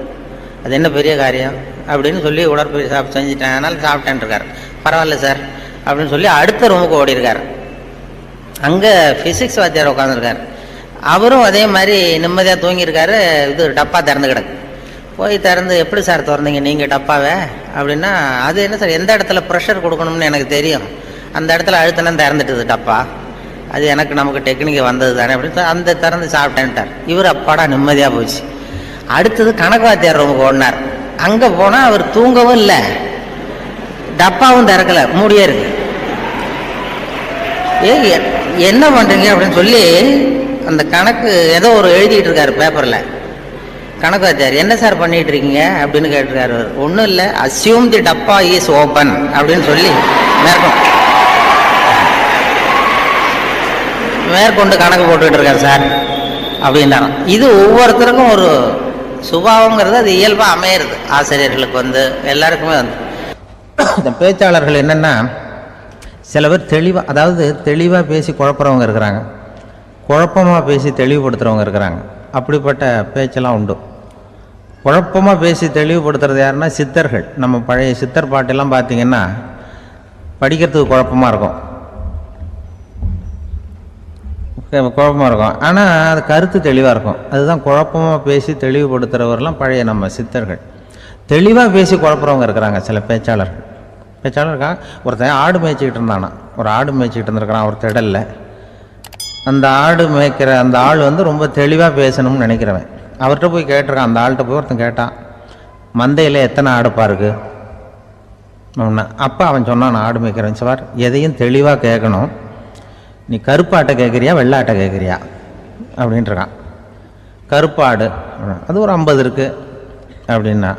அது என்ன பெரிய காரியம் அப்படின்னு சொல்லி உடற்பயிற்சி செஞ்சுட்டேன், அதனால சாப்பிட்டேன் இருக்காரு. பரவாயில்ல சார் அப்படின்னு சொல்லி அடுத்த ரூமுக்கு ஓடி இருக்காரு. அங்கே ஃபிசிக்ஸ் வாத்தியார் உட்காந்துருக்காரு. அவரும் அதே மாதிரி நிம்மதியாக தூங்கியிருக்காரு. இது டப்பா திறந்து கிடக்கு. போய் திறந்து, எப்படி சார் திறந்தீங்க நீங்கள் டப்பாவை அப்படின்னா, அது என்ன சார், எந்த இடத்துல ப்ரெஷர் கொடுக்கணும்னு எனக்கு தெரியும், அந்த இடத்துல அழுத்தினா திறந்துட்டுது டப்பா, அது நமக்கு டெக்னிக்கு வந்தது தானே அப்படின்னு அந்த திறந்து சாப்பிட்டேன்ட்டார். இவர் அப்பாடா நிம்மதியாக போச்சு. அடுத்தது கணக்கு வாத்தியார் ரூமுக்கு ஓடினார். அங்கே போனால் அவர் தூங்கவும் இல்லை, டப்பாவும் திறக்கலை, மூடியே இருக்கு. என்ன பண்ணுறீங்க அப்படின்னு சொல்லி அந்த கணக்கு ஏதோ ஒரு எழுதிட்டு இருக்காரு பேப்பரில். கணக்கு வாத்தியார், என்ன சார் பண்ணிட்டு இருக்கீங்க அப்படின்னு கேட்டிருக்காரு. ஒன்றும் இல்லை, அஸ்யூம் தி டப்பா இஸ் ஓப்பன் அப்படின்னு சொல்லி மேற்கொண்டு கணக்கு போட்டுக்கிட்டு இருக்காரு சார் அப்படின்னா. இது ஒவ்வொருத்தருக்கும் ஒரு சுபாவங்கிறது அது இயல்பாக அமையிறது. ஆசிரியர்களுக்கு எல்லாருக்குமே இந்த பேச்சாளர்கள் என்னென்னா, சில பேர் தெளிவாக, அதாவது தெளிவாக பேசி குழப்புறவங்க இருக்கிறாங்க, குழப்பமாக பேசி தெளிவுபடுத்துகிறவங்க இருக்கிறாங்க. அப்படிப்பட்ட பேச்செல்லாம் உண்டு. குழப்பமாக பேசி தெளிவுபடுத்துறது யாருன்னா சித்தர்கள். நம்ம பழைய சித்தர் பாட்டெல்லாம் பார்த்திங்கன்னா படிக்கிறதுக்கு குழப்பமாக இருக்கும், ஆனால் அது கருத்து தெளிவாக இருக்கும். அதுதான் குழப்பமாக பேசி தெளிவுபடுத்துகிறவரெல்லாம் பழைய நம்ம சித்தர்கள். தெளிவாக பேசி குழப்புறவங்க இருக்கிறாங்க சில பேச்சாளர்கள். பேச்சாளருக்கா ஒருத்தன் ஆடு மேய்ச்சிக்கிட்டு இருந்தானா, ஒரு ஆடு மேய்ச்சிக்கிட்டு இருந்திருக்கிறான் ஒரு திடலில். அந்த ஆடு மேய்க்கிற அந்த ஆள் ரொம்ப தெளிவாக பேசணும்னு நினைக்கிறவன். அவர்கிட்ட போய் கேட்டிருக்கான். அந்த ஆள்கிட்ட போய் ஒருத்தன் கேட்டான், மந்தையில் எத்தனை ஆடுப்பா இருக்கு அப்படின்னா. அப்போ அவன் சொன்னான், நான் ஆடு மேய்க்கிறேன் சார், எதையும் தெளிவாக கேட்கணும், நீ கருப்பாட்டை கேட்குறியா வெள்ளாட்டை கேட்குறியா அப்படின்ட்டுருக்கான். கருப்பாடு அது ஒரு 50 இருக்குது அப்படின்னா.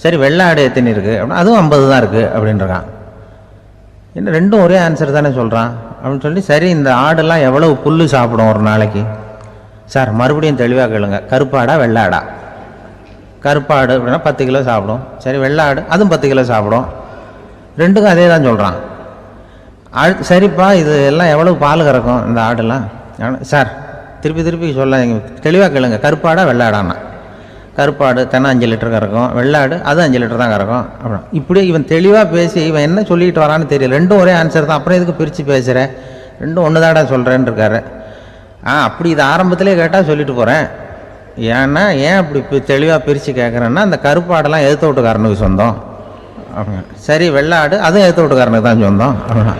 சரி, வெள்ளாடு எத்தனை இருக்குது அப்படின்னா, அதுவும் 50 தான் இருக்குது அப்படின்ட்டுருக்கான். என்ன ரெண்டும் ஒரே ஆன்சர் தானே சொல்கிறான் அப்படின்னு சொல்லி, சரி இந்த ஆடெல்லாம் எவ்வளவு புல் சாப்பிடும் ஒரு நாளைக்கு சார், மறுபடியும் தெளிவாக கேளுங்க, கருப்பாடா வெள்ளாடா? கருப்பாடு அப்படின்னா 10 கிலோ சாப்பிடும். சரி, வெள்ளாடு அதுவும் 10 கிலோ சாப்பிடும். ரெண்டுக்கும் அதே தான் சொல்கிறான். சரிப்பா, இது எல்லாம் எவ்வளவு பால் கறக்கும் இந்த ஆடெல்லாம்? சார் திருப்பி சொல்ல, தெளிவாக கேளுங்க, கருப்பாடா வெள்ளாடான்னா? கருப்பாடு தென்னை 5 லிட்டர் கறக்கும், வெள்ளாடு அது 5 லிட்டர் தான் கறக்கும் அப்படின்னா. இப்படி இவன் தெளிவாக பேசி இவன் என்ன சொல்லிட்டு வரான்னு தெரியல. ரெண்டும் ஒரே ஆன்சர் தான், அப்புறம் எதுக்கு பிரித்து பேசுகிறேன், ரெண்டும் ஒன்று தாடா சொல்கிறேன்னு இருக்காரு. அப்படி இது ஆரம்பத்திலே கேட்டால் சொல்லிட்டு போகிறேன். ஏன்னா ஏன் அப்படி தெளிவாக பிரித்து கேட்குறேன்னா, அந்த கருப்பாடெல்லாம் எதிர்த்த வீட்டுக்காரனுக்கு சொந்தம் அப்படின்னா. சரி, வெள்ளாடு அதுவும் எதிர்த்த வீட்டுக்காரனுக்கு தான் சொந்தம் அப்படின்னா.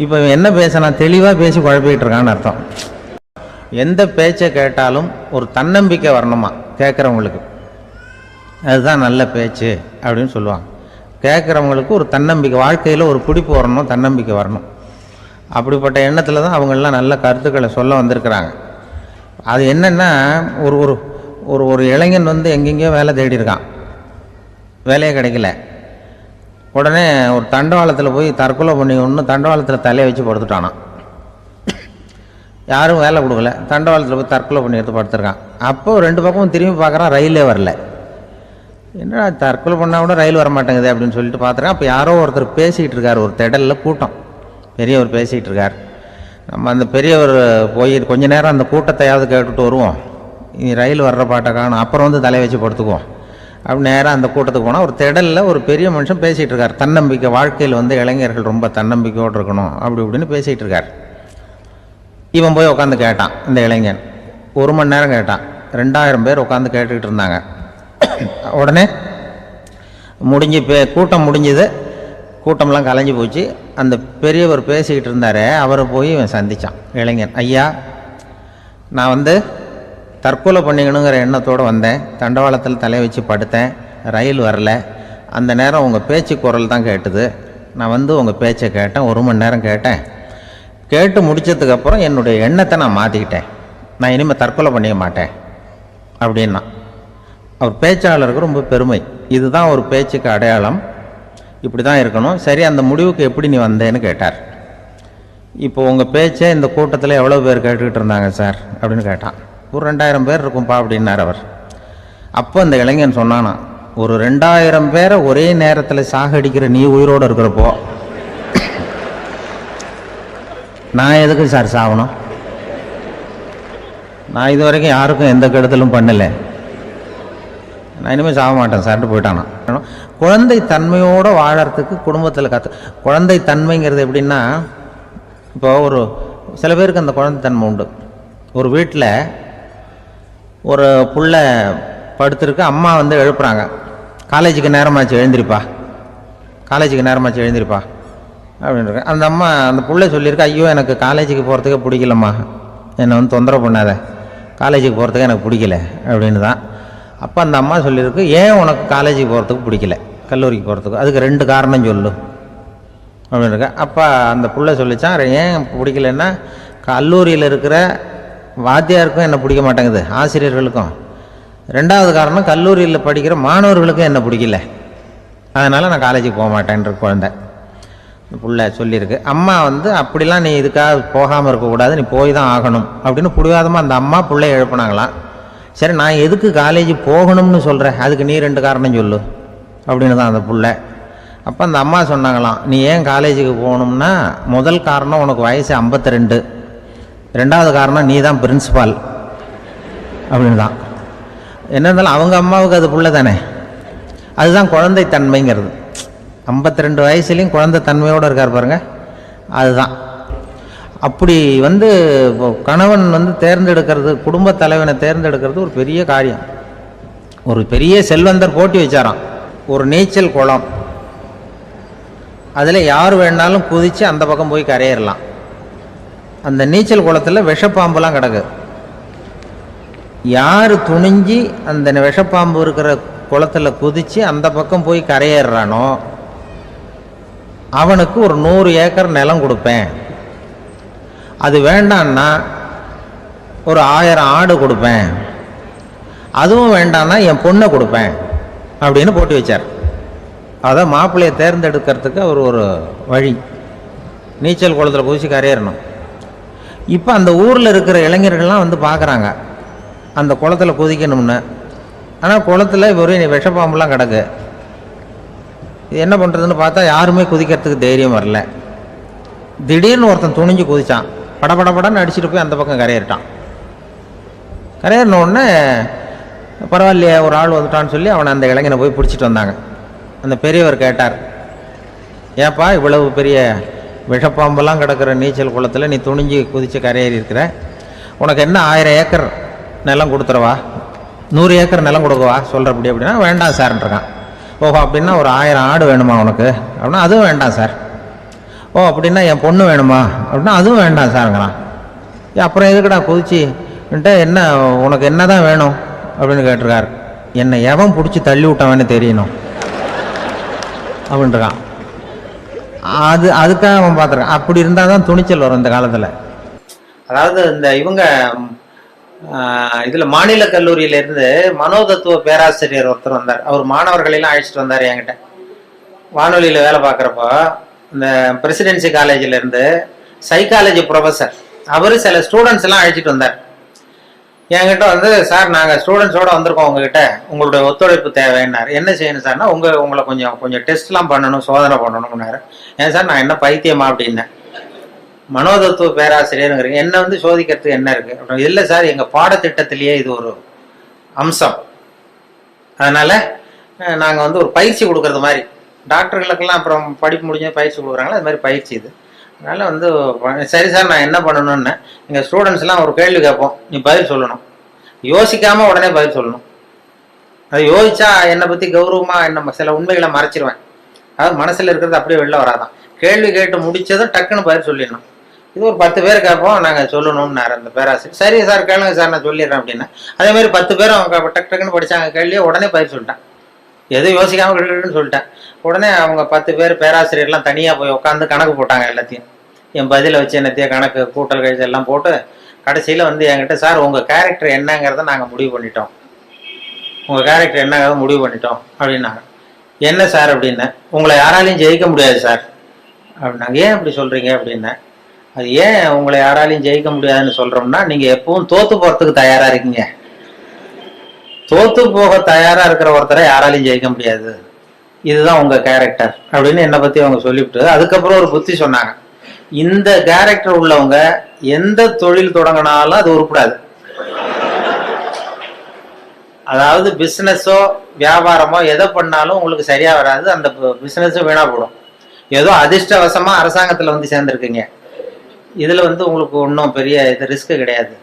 இப்போ என்ன பேசினா தெளிவாக பேசி குழப்பிக்கிட்டு இருக்கான்னு அர்த்தம். எந்த பேச்சை கேட்டாலும் ஒரு தன்னம்பிக்கை வரணுமா கேட்குறவங்களுக்கு, அதுதான் நல்ல பேச்சு அப்படின்னு சொல்லுவாங்க. கேட்குறவங்களுக்கு ஒரு தன்னம்பிக்கை, வாழ்க்கையில் ஒரு பிடிப்பு வரணும், தன்னம்பிக்கை வரணும். அப்படிப்பட்ட எண்ணத்தில் தான் அவங்கெல்லாம் நல்ல கருத்துக்களை சொல்ல வந்திருக்கிறாங்க. அது என்னென்னா, ஒரு ஒரு ஒரு இளைஞன் எங்கெங்கேயோ வேலை தேடி இருக்கான், வேலையே கிடைக்கல. உடனே ஒரு தண்டவாளத்தில் போய் தற்கொலை பண்ணி தண்டவாளத்தில் தலையை வச்சு படுத்துட்டானான். யாரும் வேலை கொடுக்கல, தண்டவாளத்தில் போய் தற்கொலை பண்ணி எடுத்து படுத்துருக்கான். அப்போ 2 பக்கமும் திரும்பி பார்க்குறான், ரயிலே வரல. என்னடா தற்கொலை பண்ணால் கூட ரயில் வர மாட்டேங்குது அப்படின்னு சொல்லிட்டு பார்த்துருக்கான். அப்போ யாரோ ஒருத்தர் பேசிகிட்டு இருக்கார், ஒரு திடலில் கூட்டம், பெரியவர் பேசிகிட்டு இருக்கார். நம்ம அந்த பெரியவர் போய் கொஞ்ச நேரம் அந்த கூட்டத்தையாவது கேட்டுட்டு வருவோம், ரயில் வர்ற பாட்டை காணும், அப்புறம் தலை வச்சு படுத்துக்குவோம் அப்படி நேராக அந்த கூட்டத்துக்கு போனால் ஒரு திடலில் ஒரு பெரிய மனுஷன் பேசிகிட்டு இருக்கார். தன்னம்பிக்கை, வாழ்க்கையில் இளைஞர்கள் ரொம்ப தன்னம்பிக்கையோடு இருக்கணும் அப்படி இப்படின்னு பேசிகிட்டு இருக்கார். இவன் போய் உட்காந்து கேட்டான். இந்த இளைஞன் 1 மணி நேரம் கேட்டான். 2000 பேர் உட்காந்து கேட்டுக்கிட்டு இருந்தாங்க. உடனே கூட்டம் முடிஞ்சுது, கூட்டம்லாம் கலைஞ்சி போச்சு. அந்த பெரியவர் பேசிக்கிட்டு இருந்தாரே, அவரை போய் இவன் சந்தித்தான். இளைஞன், ஐயா, நான் தற்கொலை பண்ணிக்கணுங்கிற எண்ணத்தோடு வந்தேன், தண்டவாளத்தில் தலையை வச்சு படுத்தேன், ரயில் வரல, அந்த நேரம் உங்கள் பேச்சு குரல் தான் கேட்டுது, நான் உங்கள் பேச்சை கேட்டேன், 1 மணி நேரம் கேட்டேன், கேட்டு முடித்ததுக்கப்புறம் என்னுடைய எண்ணத்தை நான் மாற்றிக்கிட்டேன், நான் இனிமேல் தற்கொலை பண்ணிக்க மாட்டேன் அப்படின்னா அவர் பேச்சாளருக்கு ரொம்ப பெருமை. இதுதான் ஒரு பேச்சுக்கு அடையாளம், இப்படி தான் இருக்கணும். சரி, அந்த முடிவுக்கு எப்படி நீ வந்தேன்னு கேட்டார். இப்போ உங்கள் பேச்சை இந்த கூட்டத்தில் எவ்வளோ பேர் கேட்டுக்கிட்டு இருந்தாங்க சார் அப்படின்னு கேட்டான். ஒரு 2000 பேர் இருக்கும்பா அப்படின்னார் அவர். அப்போ அந்த இளைஞன் சொன்னானா, ஒரு 2000 பேரை ஒரே நேரத்தில் சாகடிக்கிற நீ உயிரோடு இருக்கிறப்போ நான் எதுக்கு சார் சாகணும்? நான் இது வரைக்கும் யாருக்கும் எந்த கெடுதலும் பண்ணலை, நான் இனிமேல் சாக மாட்டேன் சார்ட்டு போயிட்டானா. குழந்தை தன்மையோடு வாழறதுக்கு குடும்பத்தில் குழந்தை தன்மைங்கிறது எப்படின்னா, இப்போ ஒரு சில பேருக்கு அந்த குழந்தை தன்மை உண்டு. ஒரு வீட்டில் ஒரு புள்ள படுத்துருக்கு, அம்மா வந்து எழுப்புறாங்க, காலேஜுக்கு நேரமாச்சு எழுந்திரிப்பா, காலேஜுக்கு நேரமாச்சு எழுந்திரிப்பா அப்படின்ற. அந்த அம்மா அந்த பிள்ளை சொல்லியிருக்கு, ஐயோ எனக்கு காலேஜுக்கு போகிறதுக்கே பிடிக்கலம்மா, என்னை வந்து தொந்தரவு பண்ணாத, காலேஜுக்கு போகிறதுக்கு எனக்கு பிடிக்கல அப்படின்னு தான். அப்போ அந்த அம்மா சொல்லியிருக்கு, ஏன் உனக்கு காலேஜுக்கு போகிறதுக்கு பிடிக்கல, கல்லூரிக்கு போகிறதுக்கு, அதுக்கு 2 காரணம் சொல்லு அப்படின்னுருக்க. அப்போ அந்த பிள்ளை சொல்லிச்சான், ஏன் பிடிக்கலன்னா கல்லூரியில் இருக்கிற வாத்தியாருக்கும் என்ன பிடிக்க மாட்டேங்குது, ஆசிரியர்களுக்கும். 2வது காரணம், கல்லூரியில் படிக்கிற மாணவர்களுக்கும் என்ன பிடிக்கல, அதனால் நான் காலேஜுக்கு போக மாட்டேன்ற குழந்தை புள்ள சொல்லியிருக்கு. அம்மா வந்து அப்படிலாம் நீ இதுக்காக போகாமல் இருக்கக்கூடாது, நீ போய் தான் ஆகணும் அப்படின்னு புடிவாதமாக அந்த அம்மா பிள்ளைய எழுப்பினாங்களாம். சரி, நான் எதுக்கு காலேஜ் போகணும்னு சொல்கிறேன், அதுக்கு நீ 2 காரணம் சொல்லு அப்படின்னு தான் அந்த பிள்ளை. அப்போ அந்த அம்மா சொன்னாங்களாம், நீ ஏன் காலேஜுக்கு போகணும்னா, முதல் காரணம் உனக்கு வயசு 52, 2வது காரணம் நீ தான் பிரின்சிபால் அப்படின்னு தான். என்ன இருந்தாலும் அவங்க அம்மாவுக்கு அது புள்ள தானே, அதுதான் குழந்தை தன்மைங்கிறது. 52 வயசுலேயும் குழந்தை தன்மையோடு இருக்கார் பாருங்க, அதுதான். அப்படி வந்து கணவன் வந்து தேர்ந்தெடுக்கிறது, குடும்ப தலைவனை தேர்ந்தெடுக்கிறது ஒரு பெரிய காரியம். ஒரு பெரிய செல்வந்தர் போட்டி வச்சாராம், ஒரு நீச்சல் குளம், அதில் யார் வேணாலும் குதித்து அந்த பக்கம் போய் கரையிடலாம். அந்த நீச்சல் குளத்தில் விஷப்பாம்புலாம் கிடக்கு. யார் துணிஞ்சி அந்த விஷப்பாம்பு இருக்கிற குளத்தில் குதித்து அந்த பக்கம் போய் கரையேறானோ அவனுக்கு ஒரு 100 ஏக்கர் நிலம் கொடுப்பேன், அது வேண்டான்னா ஒரு 1000 ஆடு கொடுப்பேன், அதுவும் வேண்டான்னா என் பொண்ணை கொடுப்பேன் அப்படின்னு போட்டி வச்சார். அதான் மாப்பிள்ளையை தேர்ந்தெடுக்கிறதுக்கு அவர் ஒரு வழி, நீச்சல் குளத்தில் குதிச்சு கரையேறணும். இப்போ அந்த ஊரில் இருக்கிற இளைஞர்கள்லாம் வந்து பார்க்குறாங்க அந்த குளத்தில் குதிக்கணும்னு. ஆனால் குளத்தில் ஒரே விஷப்பாம்புலாம் கிடக்கு. இது என்ன பண்ணுறதுன்னு பார்த்தா யாருமே குதிக்கிறதுக்கு தைரியம் வரல. திடீர்னு ஒருத்தன் துணிஞ்சு குதிச்சான், படபடன்னு அடிச்சுட்டு போய் அந்த பக்கம் கரையிட்டான். கரையிறின உடனே பரவாயில்லையே ஒரு ஆள் வந்துட்டான்னு சொல்லி அவனை அந்த இளைஞனை போய் பிடிச்சிட்டு வந்தாங்க. அந்த பெரியவர் கேட்டார், ஏப்பா இவ்வளவு பெரிய விஷப்பாம்பெல்லாம் கிடக்கிற நீச்சல் குளத்தில் நீ துணிஞ்சு குதித்து கரையேறி இருக்கிற, உனக்கு என்ன 1000 ஏக்கர் நிலம் கொடுத்துறவா, 100 ஏக்கர் நிலம் கொடுக்கவா சொல்கிறப்படி அப்படின்னா வேண்டாம் சார்ன்றான். ஓஹோ, அப்படின்னா ஒரு 1000 ஆடு வேணுமா உனக்கு அப்படின்னா அதுவும் வேண்டாம் சார். ஓ, அப்படின்னா என் பொண்ணு வேணுமா அப்படின்னா அதுவும் வேண்டாம் சாருங்கிறான். அப்புறம் எதுக்குடா குதிச்சுன்ட்டு, என்ன உனக்கு என்ன தான் வேணும் அப்படின்னு கேட்டிருக்காரு. என்னை எவன் பிடிச்சி தள்ளி விட்டவன்னு தெரியணும் அப்படின்ட்டுருக்கான். அதுக்காக அவன் பார்த்துருக்கான். அப்படி இருந்தால் தான் துணிச்சல் வரும் இந்த காலத்தில். அதாவது இந்த இவங்க இதில் மாநில கல்லூரியிலேருந்து மனோதத்துவ பேராசிரியர் ஒருத்தர் வந்தார். அவர் மாணவர்களெல்லாம் அழைச்சிட்டு வந்தார் என்கிட்ட. வானொலியில் வேலை பார்க்குறப்போ இந்த பிரசிடென்சி காலேஜிலேருந்து சைக்காலஜி ப்ரொஃபஸர் அவர் சில ஸ்டூடெண்ட்ஸ் எல்லாம் அழைச்சிட்டு வந்தார் என்கிட்ட. வந்து சார் நாங்கள் ஸ்டூடெண்ட்ஸோடு வந்திருக்கோம், உங்ககிட்ட உங்களுடைய ஒத்துழைப்பு தேவைன்னாரு. என்ன செய்யணும் சார்னா, உங்களை கொஞ்சம் டெஸ்ட்லாம் பண்ணணும், சோதனை பண்ணணும்னாரு. ஏன் சார் நான் என்ன பைத்தியமா அப்படின்னேன். மனோதத்துவ பேராசிரியருங்கிறீங்க, என்ன வந்து சோதிக்கிறதுக்கு என்ன இருக்கு? இல்லை சார், எங்கள் பாடத்திட்டத்திலேயே இது ஒரு அம்சம், அதனால நாங்கள் வந்து ஒரு பயிற்சி கொடுக்கறது மாதிரி, டாக்டர்களுக்கெல்லாம் அப்புறம் படிப்பு முடிஞ்ச பயிற்சி கொடுக்குறாங்களா, அது மாதிரி பயிற்சி இது. அதனால் வந்து சரி சார் நான் என்ன பண்ணணும்னு, எங்கள் ஸ்டூடெண்ட்ஸ்லாம் ஒரு கேள்வி கேட்போம், நீ பதில் சொல்லணும், யோசிக்காமல் உடனே பதில் சொல்லணும். அது யோசிச்சா என்னை பற்றி கௌரவமாக என்ன சில உண்மைகளை மறைச்சிருவேன், அதாவது மனசில் இருக்கிறது அப்படியே வெளில வராதான். கேள்வி கேட்டு முடிச்சதும் டக்குன்னு பதில் சொல்லிடணும். இது ஒரு 10 பேர் கேட்போம், நாங்கள் சொல்லணும்னாரு அந்த பேராசிரியர். சரி சார் கேளுங்க சார் நான் சொல்லிடுறேன் அப்படின்னா, அதே மாதிரி 10 பேரும் அவங்க டக்குன்னு படித்தாங்க கேள்வியை, உடனே பதில் சொல்லிட்டேன், எதுவும் யோசிக்காமல் கிட்டுன்னு சொல்லிட்டேன். உடனே அவங்க 10 பேர் பேராசிரியர்லாம் தனியாக போய் உட்காந்து கணக்கு போட்டாங்க. எல்லாத்தையும் என் பதிலை வச்சு என்னத்தையும் கணக்கு கூட்டல் கழிச்சு எல்லாம் போட்டு கடைசியில் வந்து என்கிட்ட, சார் உங்கள் கேரக்டர் என்னங்கிறத நாங்கள் முடிவு பண்ணிட்டோம் உங்கள் கேரக்டர் என்ன முடிவு பண்ணிட்டோம் அப்படின்னாங்க. என்ன சார் அப்படின்னேன். உங்களை யாராலையும் ஜெயிக்க முடியாது சார் அப்படின்னாங்க. ஏன் அப்படி சொல்கிறீங்க அப்படின்னேன். அது ஏன் உங்களை யாராலையும் ஜெயிக்க முடியாதுன்னு சொல்கிறோம்னா, நீங்கள் எப்பவும் தோற்று போகிறதுக்கு தயாராக இருக்கீங்க. தோற்று போக தயாராக இருக்கிற ஒருத்தரை யாராலையும் ஜெயிக்க முடியாது, இதுதான் உங்கள் கேரக்டர் அப்படின்னு என்னை பற்றி அவங்க சொல்லிவிட்டு அதுக்கப்புறம் ஒரு புத்தி சொன்னாங்க. இந்த கேரக்டர் உள்ளவங்க எந்த தொழில் தொடங்கினாலும் அது உருப்படாது. அதாவது பிஸ்னஸோ வியாபாரமோ எதை பண்ணாலும் உங்களுக்கு சரியா வராது, அந்த பிஸ்னஸும் வீணா போடும். ஏதோ அதிர்ஷ்டவசமா அரசாங்கத்தில் வந்து சேர்ந்துருக்கீங்க, இதுல வந்து உங்களுக்கு ஒன்றும் பெரிய இது ரிஸ்க் கிடையாது.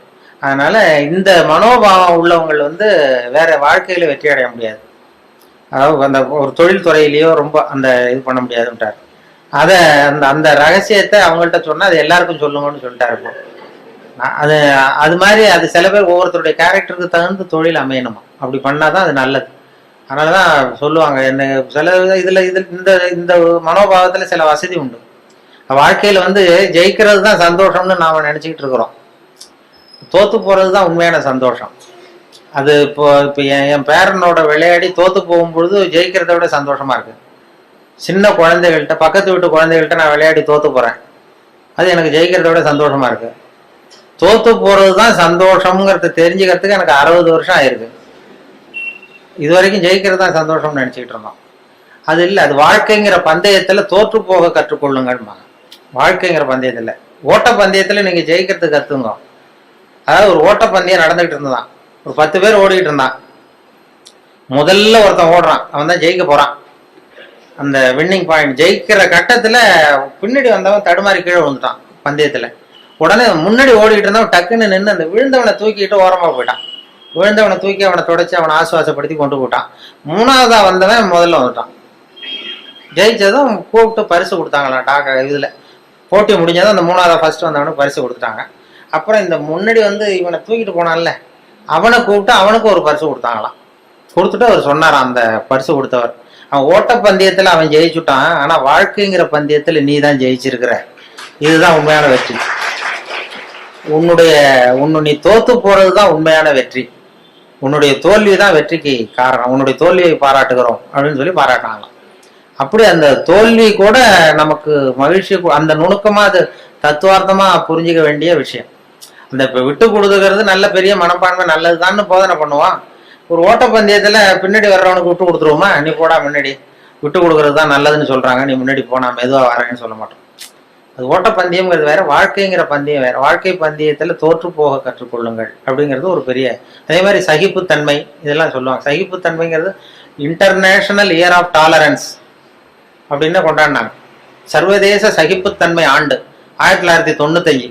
அதனால இந்த மனோபாவம் உள்ளவங்க வந்து வேற வாழ்க்கையில வெற்றி அடைய முடியாது. அதாவது அந்த ஒரு தொழில் துறையிலையோ ரொம்ப அந்த இது பண்ண முடியாதுன்ட்டார். அதை அந்த அந்த ரகசியத்தை அவங்கள்ட்ட சொன்னா அது எல்லாருக்கும் சொல்லுங்கன்னு சொல்லிட்டாரு. அது அது மாதிரி அது சில பேர் ஒவ்வொருத்தருடைய கேரக்டருக்கு தகுந்த தொழில் அமையணுமா, அப்படி பண்ணாதான் அது நல்லது. அதனாலதான் சொல்லுவாங்க என்ன சில இதுல இந்த இந்த மனோபாவத்துல சில வசதி உண்டு. வாழ்க்கையில வந்து ஜெயிக்கிறது தான் சந்தோஷம்னு நாம நினைச்சுக்கிட்டு இருக்கிறோம். தோத்து போறதுதான் உண்மையான சந்தோஷம். அது இப்போ என் பேரனோட விளையாடி தோத்து போகும்பொழுது ஜெயிக்கிறத விட சந்தோஷமா இருக்கு. சின்ன குழந்தைகள்கிட்ட, பக்கத்து வீட்டு குழந்தைகள்கிட்ட நான் விளையாடி தோத்து போறேன், அது எனக்கு ஜெயிக்கிறத விட சந்தோஷமா இருக்கு. தோத்து போறதுதான் சந்தோஷம்ங்கிறத தெரிஞ்சுக்கிறதுக்கு எனக்கு 60 வருஷம் ஆயிருக்கு. இது வரைக்கும் ஜெயிக்கிறது தான் சந்தோஷம்னு நினைச்சுக்கிட்டு இருந்தோம். அது இல்லை, அது வாழ்க்கைங்கிற பந்தயத்துல தோற்று போக கற்றுக்கொள்ளுங்கம்மா. வாழ்க்கைங்கிற பந்தயத்துல, ஓட்ட பந்தயத்துல நீங்க ஜெயிக்கிறதுக்கு கத்துங்க. அதாவது ஒரு ஓட்ட பந்தயம் நடந்துகிட்டு இருந்ததான், ஒரு 10 பேர் ஓடிக்கிட்டு இருந்தான். முதல்ல ஒருத்தன் ஓடுறான், அவன் தான் ஜெயிக்க போறான். அந்த வின்னிங் பாயிண்ட் ஜெயிக்கிற கட்டத்துல பின்னாடி வந்தவன் தடுமாறி கீழே விழுந்துட்டான் பந்தயத்துல. உடனே முன்னாடி ஓடிக்கிட்டு இருந்தவன் டக்குன்னு நின்று அந்த விழுந்தவனை தூக்கிட்டு ஓரமா போயிட்டான். விழுந்தவனை தூக்கி அவனை தொடச்சி அவனை ஆசுவாசப்படுத்தி கொண்டு போட்டான். 3வதா வந்தவன் முதல்ல வந்துட்டான். ஜெயிச்சதும் கூப்பிட்டு பரிசு கொடுத்தாங்களாம். இதுல போட்டி முடிஞ்சதும் அந்த 3வதா ஃபர்ஸ்ட் வந்தவனுக்கு பரிசு கொடுத்துட்டாங்க. அப்புறம் இந்த முன்னாடி வந்து இவனை தூக்கிட்டு போனான்ல, அவனை கூப்பிட்டு அவனுக்கு ஒரு பரிசு கொடுத்தாங்களாம். கொடுத்துட்டு அவர் சொன்னாராம், அந்த பரிசு கொடுத்தவர், அவன் ஓட்ட பந்தயத்துல அவன் ஜெயிச்சுட்டான், ஆனா வாழ்க்கைங்கிற பந்தயத்துல நீ தான் ஜெயிச்சிருக்கிற, இதுதான் உண்மையான வெற்றி. நீ தோத்து போறதுதான் உண்மையான வெற்றி. உன்னுடைய தோல்வி தான் வெற்றிக்கு காரணம். உன்னுடைய தோல்வியை பாராட்டுகிறோம் அப்படின்னு சொல்லி பாராட்டினாங்களாம். அப்படி அந்த தோல்வி கூட நமக்கு மகிழ்ச்சி, அந்த நுணுக்கமா அது தத்துவார்த்தமா புரிஞ்சிக்க வேண்டிய விஷயம். அந்த இப்ப விட்டு கொடுத்துக்கிறது நல்ல பெரிய மனப்பான்மை நல்லதுதான்னு போதனை பண்ணுவான். ஒரு ஓட்டப்பந்தயத்துல பின்னாடி வர்றவனுக்கு விட்டு கொடுத்துருவோமா, நீ போடா முன்னாடி, விட்டு கொடுக்கறது தான் நல்லதுன்னு சொல்றாங்க, நீ முன்னாடி போனா மெதுவா வரேன்னு சொல்ல மாட்டோம். அது ஓட்டப்பந்தயம்ங்கிறது வேற, வாழ்க்கைங்கிற பந்தயம் வேற. வாழ்க்கை பந்தயத்துல தோற்று போக கற்றுக்கொள்ளுங்கள் அப்படிங்கிறது ஒரு பெரிய. அதே மாதிரி சகிப்புத்தன்மை இதெல்லாம் சொல்லுவாங்க. சகிப்புத்தன்மைங்கிறது இன்டர்நேஷனல் இயர் ஆஃப் டாலரன்ஸ் அப்படின்னு கொண்டாடினாங்க. சர்வதேச சகிப்புத்தன்மை ஆண்டு 1995.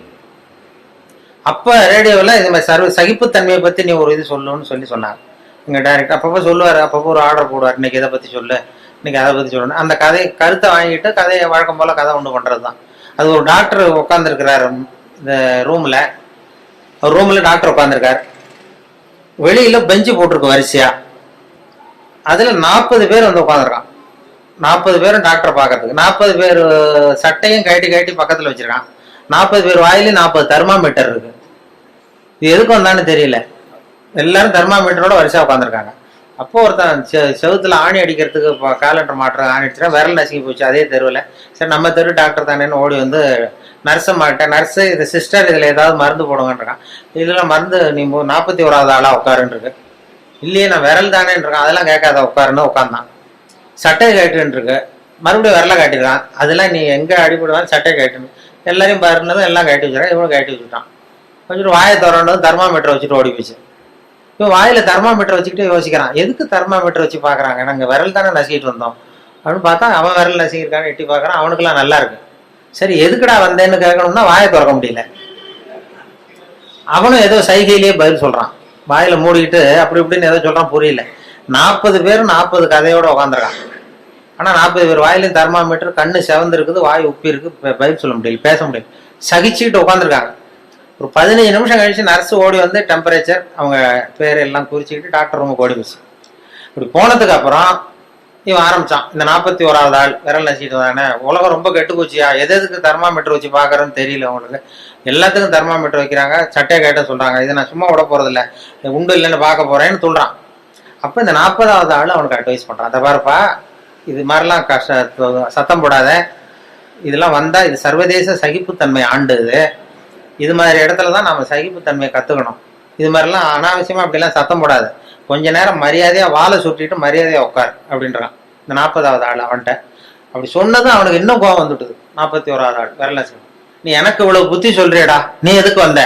அப்ப ரேடியோவில் இது மாதிரி சகிப்புத்தன்மையை பத்தி நீ ஒரு இது சொல்லணும்னு சொன்னாங்க. எங்க டைரக்டர் அப்பப்போ சொல்லுவார், அப்பப்போ ஒரு ஆர்டர் போடுவார், இன்னைக்கு இதை பத்தி சொல்லு, இன்னைக்கு அதை பத்தி சொல்லணும். அந்த கருத்தை வாங்கிட்டு கதையை வழக்கம் போல கதை ஒன்று பண்றது தான். அது ஒரு டாக்டர் உட்காந்துருக்கிறாரு இந்த ரூம்ல டாக்டர் உட்காந்துருக்காரு. வெளியில பெஞ்சு போட்டிருக்கு வரிசையா, அதுல 40 பேர் வந்து உட்காந்துருக்கான். 40 பேரும் டாக்டரை பார்க்கறதுக்கு. 40 பேர் சட்டையும் கட்டி பக்கத்துல வச்சிருக்கான். 40 பேர் வாயிலும் 40 தெர்மாமீட்டர் இருக்கு. இது எதுக்கு வந்தான்னு தெரியல, எல்லாரும் தெர்மாமீட்டரோட வரிசையா உட்காந்துருக்காங்க. அப்போ ஒருத்தன் செவுத்துல ஆணி அடிக்கிறதுக்கு காலண்டர் மாட்டுற ஆணி அடிச்சுட்டா விரல் நசுக்கி போச்சு அதே தெருவில். சரி நம்ம தெரு டாக்டர் தானேன்னு ஓடி வந்து நர்ஸை மாட்டேன், நர்ஸு இது சிஸ்டர் இதில் ஏதாவது மருந்து போடுங்கன்றான். இதில் மருந்து நீ 41வது ஆளா உட்காருன்னு இருக்கு. இல்லையே நான் விரல் தானேன்னு இருக்கான். அதெல்லாம் கேட்காத உட்காருன்னு உட்காந்தான். சட்டை கேட்டுன்னு இருக்கு, மறுபடியும் விரலை காட்டிருக்கான். அதெல்லாம் நீ எங்கே அடிபடுவான்னு சட்டை கேட்டுன்னு எல்லாரையும் பாருனதும் எல்லாம் கட்டி வச்சுருக்கான். இவனும் கட்டி வச்சுட்டான். வச்சுட்டு வாயை திறந்ததும் தெர்மாமீட்டர் வச்சுட்டு ஓடி போச்சு. இவன் வாயில தெர்மாமீட்டர் வச்சுக்கிட்டே யோசிக்கிறான், எதுக்கு தெர்மாமீட்டர் வச்சு பார்க்குறாங்க, நாங்கள் விரல் தானே நசுக்கிட்டு வந்தோம் அப்படின்னு பார்த்தா அவன் விரல் நசுக்கிருக்கான்னு எட்டி பார்க்குறான். அவனுக்குலாம் நல்லா இருக்கு. சரி எதுக்குடா வந்தேன்னு கேட்கணும்னா வாயை திறக்க முடியல. அவனும் ஏதோ சைகையிலேயே பதில் சொல்றான், வாயில மூடிக்கிட்டு அப்படி இப்படின்னு ஏதோ சொல்றான், புரியல. 40 பேரும் 40 கதையோட உட்காந்துருக்கான். ஆனா 40 பேர் வாயிலையும் தெர்மாமீட்டர், கண்ணு செவந்து இருக்குது, வாய் உப்பி இருக்கு, பதில் சொல்ல முடியல, பேச முடியல, சகிச்சுக்கிட்டு உட்காந்துருக்காங்க. ஒரு 15 நிமிஷம் கழிச்சு நர்ஸ் ஓடி வந்து டெம்பரேச்சர் அவங்க பேர் எல்லாம் குறிச்சிக்கிட்டு டாக்டர் ரூமுக்கு ஓடி போச்சு. இப்படி போனதுக்கு அப்புறம் இவன் ஆரம்பிச்சான், இந்த 41வது ஆள் விரல் நசிக்கிட்டு தானே, உலகம் ரொம்ப கெட்டு போச்சியா, எதுக்கு தெர்மாமீட்டர் வச்சு பாக்குறேன்னு தெரியல அவங்களுக்கு, எல்லாத்துக்கும் தெர்மாமீட்டர் வைக்கிறாங்க, சட்டையை கேட்ட சொல்றாங்க, இதை நான் சும்மா விட போறது இல்லை, உண்டு இல்லைன்னு பார்க்க போறேன்னு சொல்றான். அப்போ இந்த 40வது ஆள் அவனுக்கு அட்வைஸ் பண்ணுறான், அதை பாருப்பா இது மாதிரிலாம் சத்தம் போடாத, இதெல்லாம் வந்தால் இது சர்வதேச சகிப்புத்தன்மை ஆண்டு, இது மாதிரி இடத்துல தான் நம்ம சகிப்புத்தன்மையை கற்றுக்கணும். இது மாதிரிலாம் அனாவசியமாக அப்படிலாம் சத்தம் போடாது, கொஞ்ச நேரம் மரியாதையாக வாழை சுட்டிட்டு மரியாதையாக உட்கார் அப்படின்றான் இந்த 40வது ஆள் அவன்கிட்ட. அப்படி சொன்னதும் அவனுக்கு இன்னும் கோபம் வந்துட்டுது. 41வது ஆள் வரல, நீ எனக்கு இவ்வளவு புத்தி சொல்றியடா, நீ எதுக்கு வந்த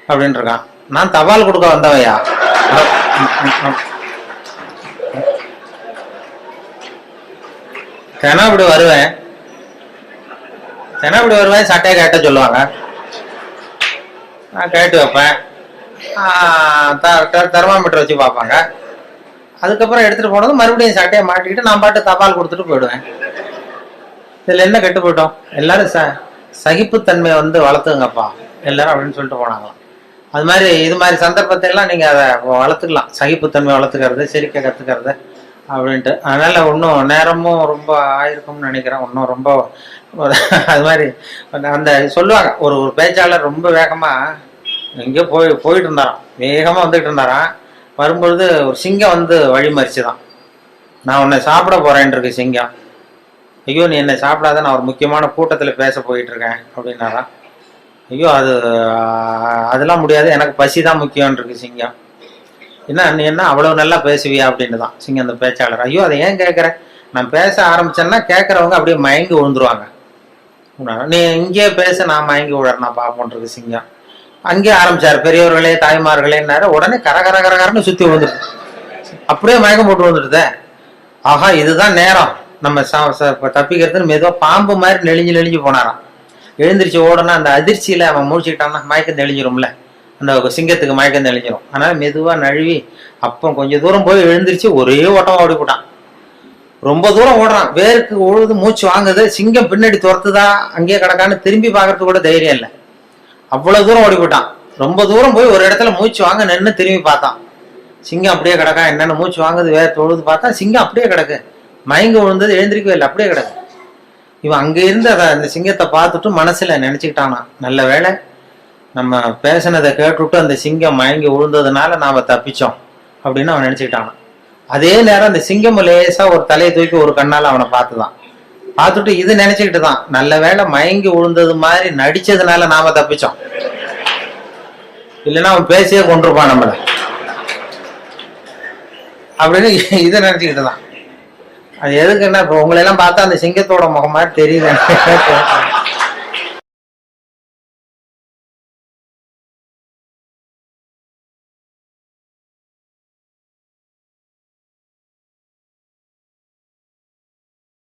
அப்படின்னு இருக்கான். நான் தபால் கொடுக்க வந்தவையா, தினப்படி வருவேன் சட்டையை கேட்ட சொல்லுவாங்க, நான் கேட்டு வைப்பேன், தெர்மாமீட்டர் வச்சு பார்ப்பாங்க. அதுக்கப்புறம் எடுத்துட்டு போனது மறுபடியும் சட்டையை மாட்டிக்கிட்டு நான் பாட்டு தபால் கொடுத்துட்டு போயிடுவேன். இதுல என்ன கெட்டு போயிட்டோம்? எல்லாரும் சகிப்புத்தன்மையை வளர்த்துங்கப்பா எல்லாரும் அப்படின்னு சொல்லிட்டு போனாங்களாம். அது மாதிரி இது மாதிரி சந்தர்ப்பத்தை எல்லாம் நீங்க அதை வளர்த்துக்கலாம், சகிப்புத்தன்மை வளர்த்துக்கிறது, சிரிக்க கத்துக்கிறது அப்படின்ட்டு. அதனால இன்னும் நேரமும் ரொம்ப ஆயிருக்கும்னு நினைக்கிறேன். இன்னும் ரொம்ப அது மாதிரி அந்த சொல்லுவாங்க, ஒரு பேச்சாளர் ரொம்ப வேகமா எங்கேயோ போயிட்டு இருந்தாராம், வேகமா வந்துட்டு இருந்தாராம். வரும்பொழுது ஒரு சிங்கம் வழி மறிச்சுதான், நான் உன்னை சாப்பிட போறேன் இருக்கு சிங்கம். ஐயோ நீ என்னை சாப்பிடாத, நான் ஒரு முக்கியமான கூட்டத்தில் பேச போயிட்டு இருக்கேன் அப்படின்னாராம். ஐயோ அதெல்லாம் முடியாது, எனக்கு பசி தான் முக்கியம் இருக்கு சிங்கம். நீ என்ன அவ்வளவு நல்லா பேசுவியா அப்படின்னு தான் சிங்கம் அந்த பேச்சாளர். ஐயோ அதை ஏன் கேட்குற, நான் பேச ஆரம்பிச்சேன்னா கேட்குறவங்க அப்படியே மயங்கி விழுந்துருவாங்க, நீ இங்கேயே பேச, நான் மயங்கி விடுறேன் நான் பார்ப்போன்றது சிங்கம். அங்கேயே ஆரம்பிச்சாரு, பெரியவர்களே தாய்மார்களேன்னாரு, உடனே கரகரன்னு சுத்தி விழுந்துட்டு அப்படியே மயக்கம் போட்டு வந்துடுதே. ஆஹா இதுதான் நேரம் நம்ம தப்பிக்கிறதுன்னு மெதுவா பாம்பு மாதிரி நெளிஞ்சு போனாராம். எழுந்திரிச்சு ஓடனா அந்த அதிர்ச்சியில அவன் முடிச்சுக்கிட்டான்னா மயக்கம் தெளிஞ்சிரும்ல, அந்த சிங்கத்துக்கு மயக்கம் தெளிஞ்சிரும். அதனால மெதுவா நழுவி அப்போ கொஞ்சம் தூரம் போய் எழுந்திரிச்சு ஒரே ஓட்டமா ஓடி போட்டான். ரொம்ப தூரம் ஓடுறான், வேருக்கு உழுது மூச்சு வாங்குது, சிங்கம் பின்னாடி துரத்துதா அங்கேயே கிடக்கான்னு திரும்பி பார்க்கறதுக்கு கூட தைரியம் இல்லை, அவ்வளவு தூரம் ஓடி போட்டான். ரொம்ப தூரம் போய் ஒரு இடத்துல மூச்சு வாங்க நின்று திரும்பி பார்த்தான், சிங்கம் அப்படியே கிடக்கா, என்னென்ன மூச்சு வாங்குது வேற தொழுது பார்த்தா சிங்கம் அப்படியே கிடக்கு, மயங்க விழுந்தது எழுந்திரிக்கவே இல்லை, அப்படியே கிடக்கு. இவன் அங்க இருந்து அந்த சிங்கத்தை பார்த்துட்டு மனசுல நினைச்சுக்கிட்டானா, நல்ல வேளை நம்ம பேசினதை கேட்டுவிட்டு அந்த சிங்கம் மயங்கி விழுந்ததுனால நாம தப்பிச்சோம் அப்படின்னு அவன் நினைச்சுக்கிட்டானான். அதே நேரம் அந்த சிங்கம் லேசா ஒரு தலையை தூக்கி ஒரு கண்ணால அவனை பார்த்துதான், பார்த்துட்டு இது நினைச்சுக்கிட்டு தான், நல்ல வேளை மயங்கி விழுந்தது மாதிரி நடிச்சதுனால நாம தப்பிச்சோம், இல்லைன்னா அவன் பேசியே கொண்டிருப்பான் நம்மள அப்படின்னு இதை நினைச்சுக்கிட்டு தான். அது எதுக்குன்னா இப்போ உங்களை எல்லாம் பார்த்தா அந்த சிங்கத்தோட முகம் மாதிரி தெரியுது.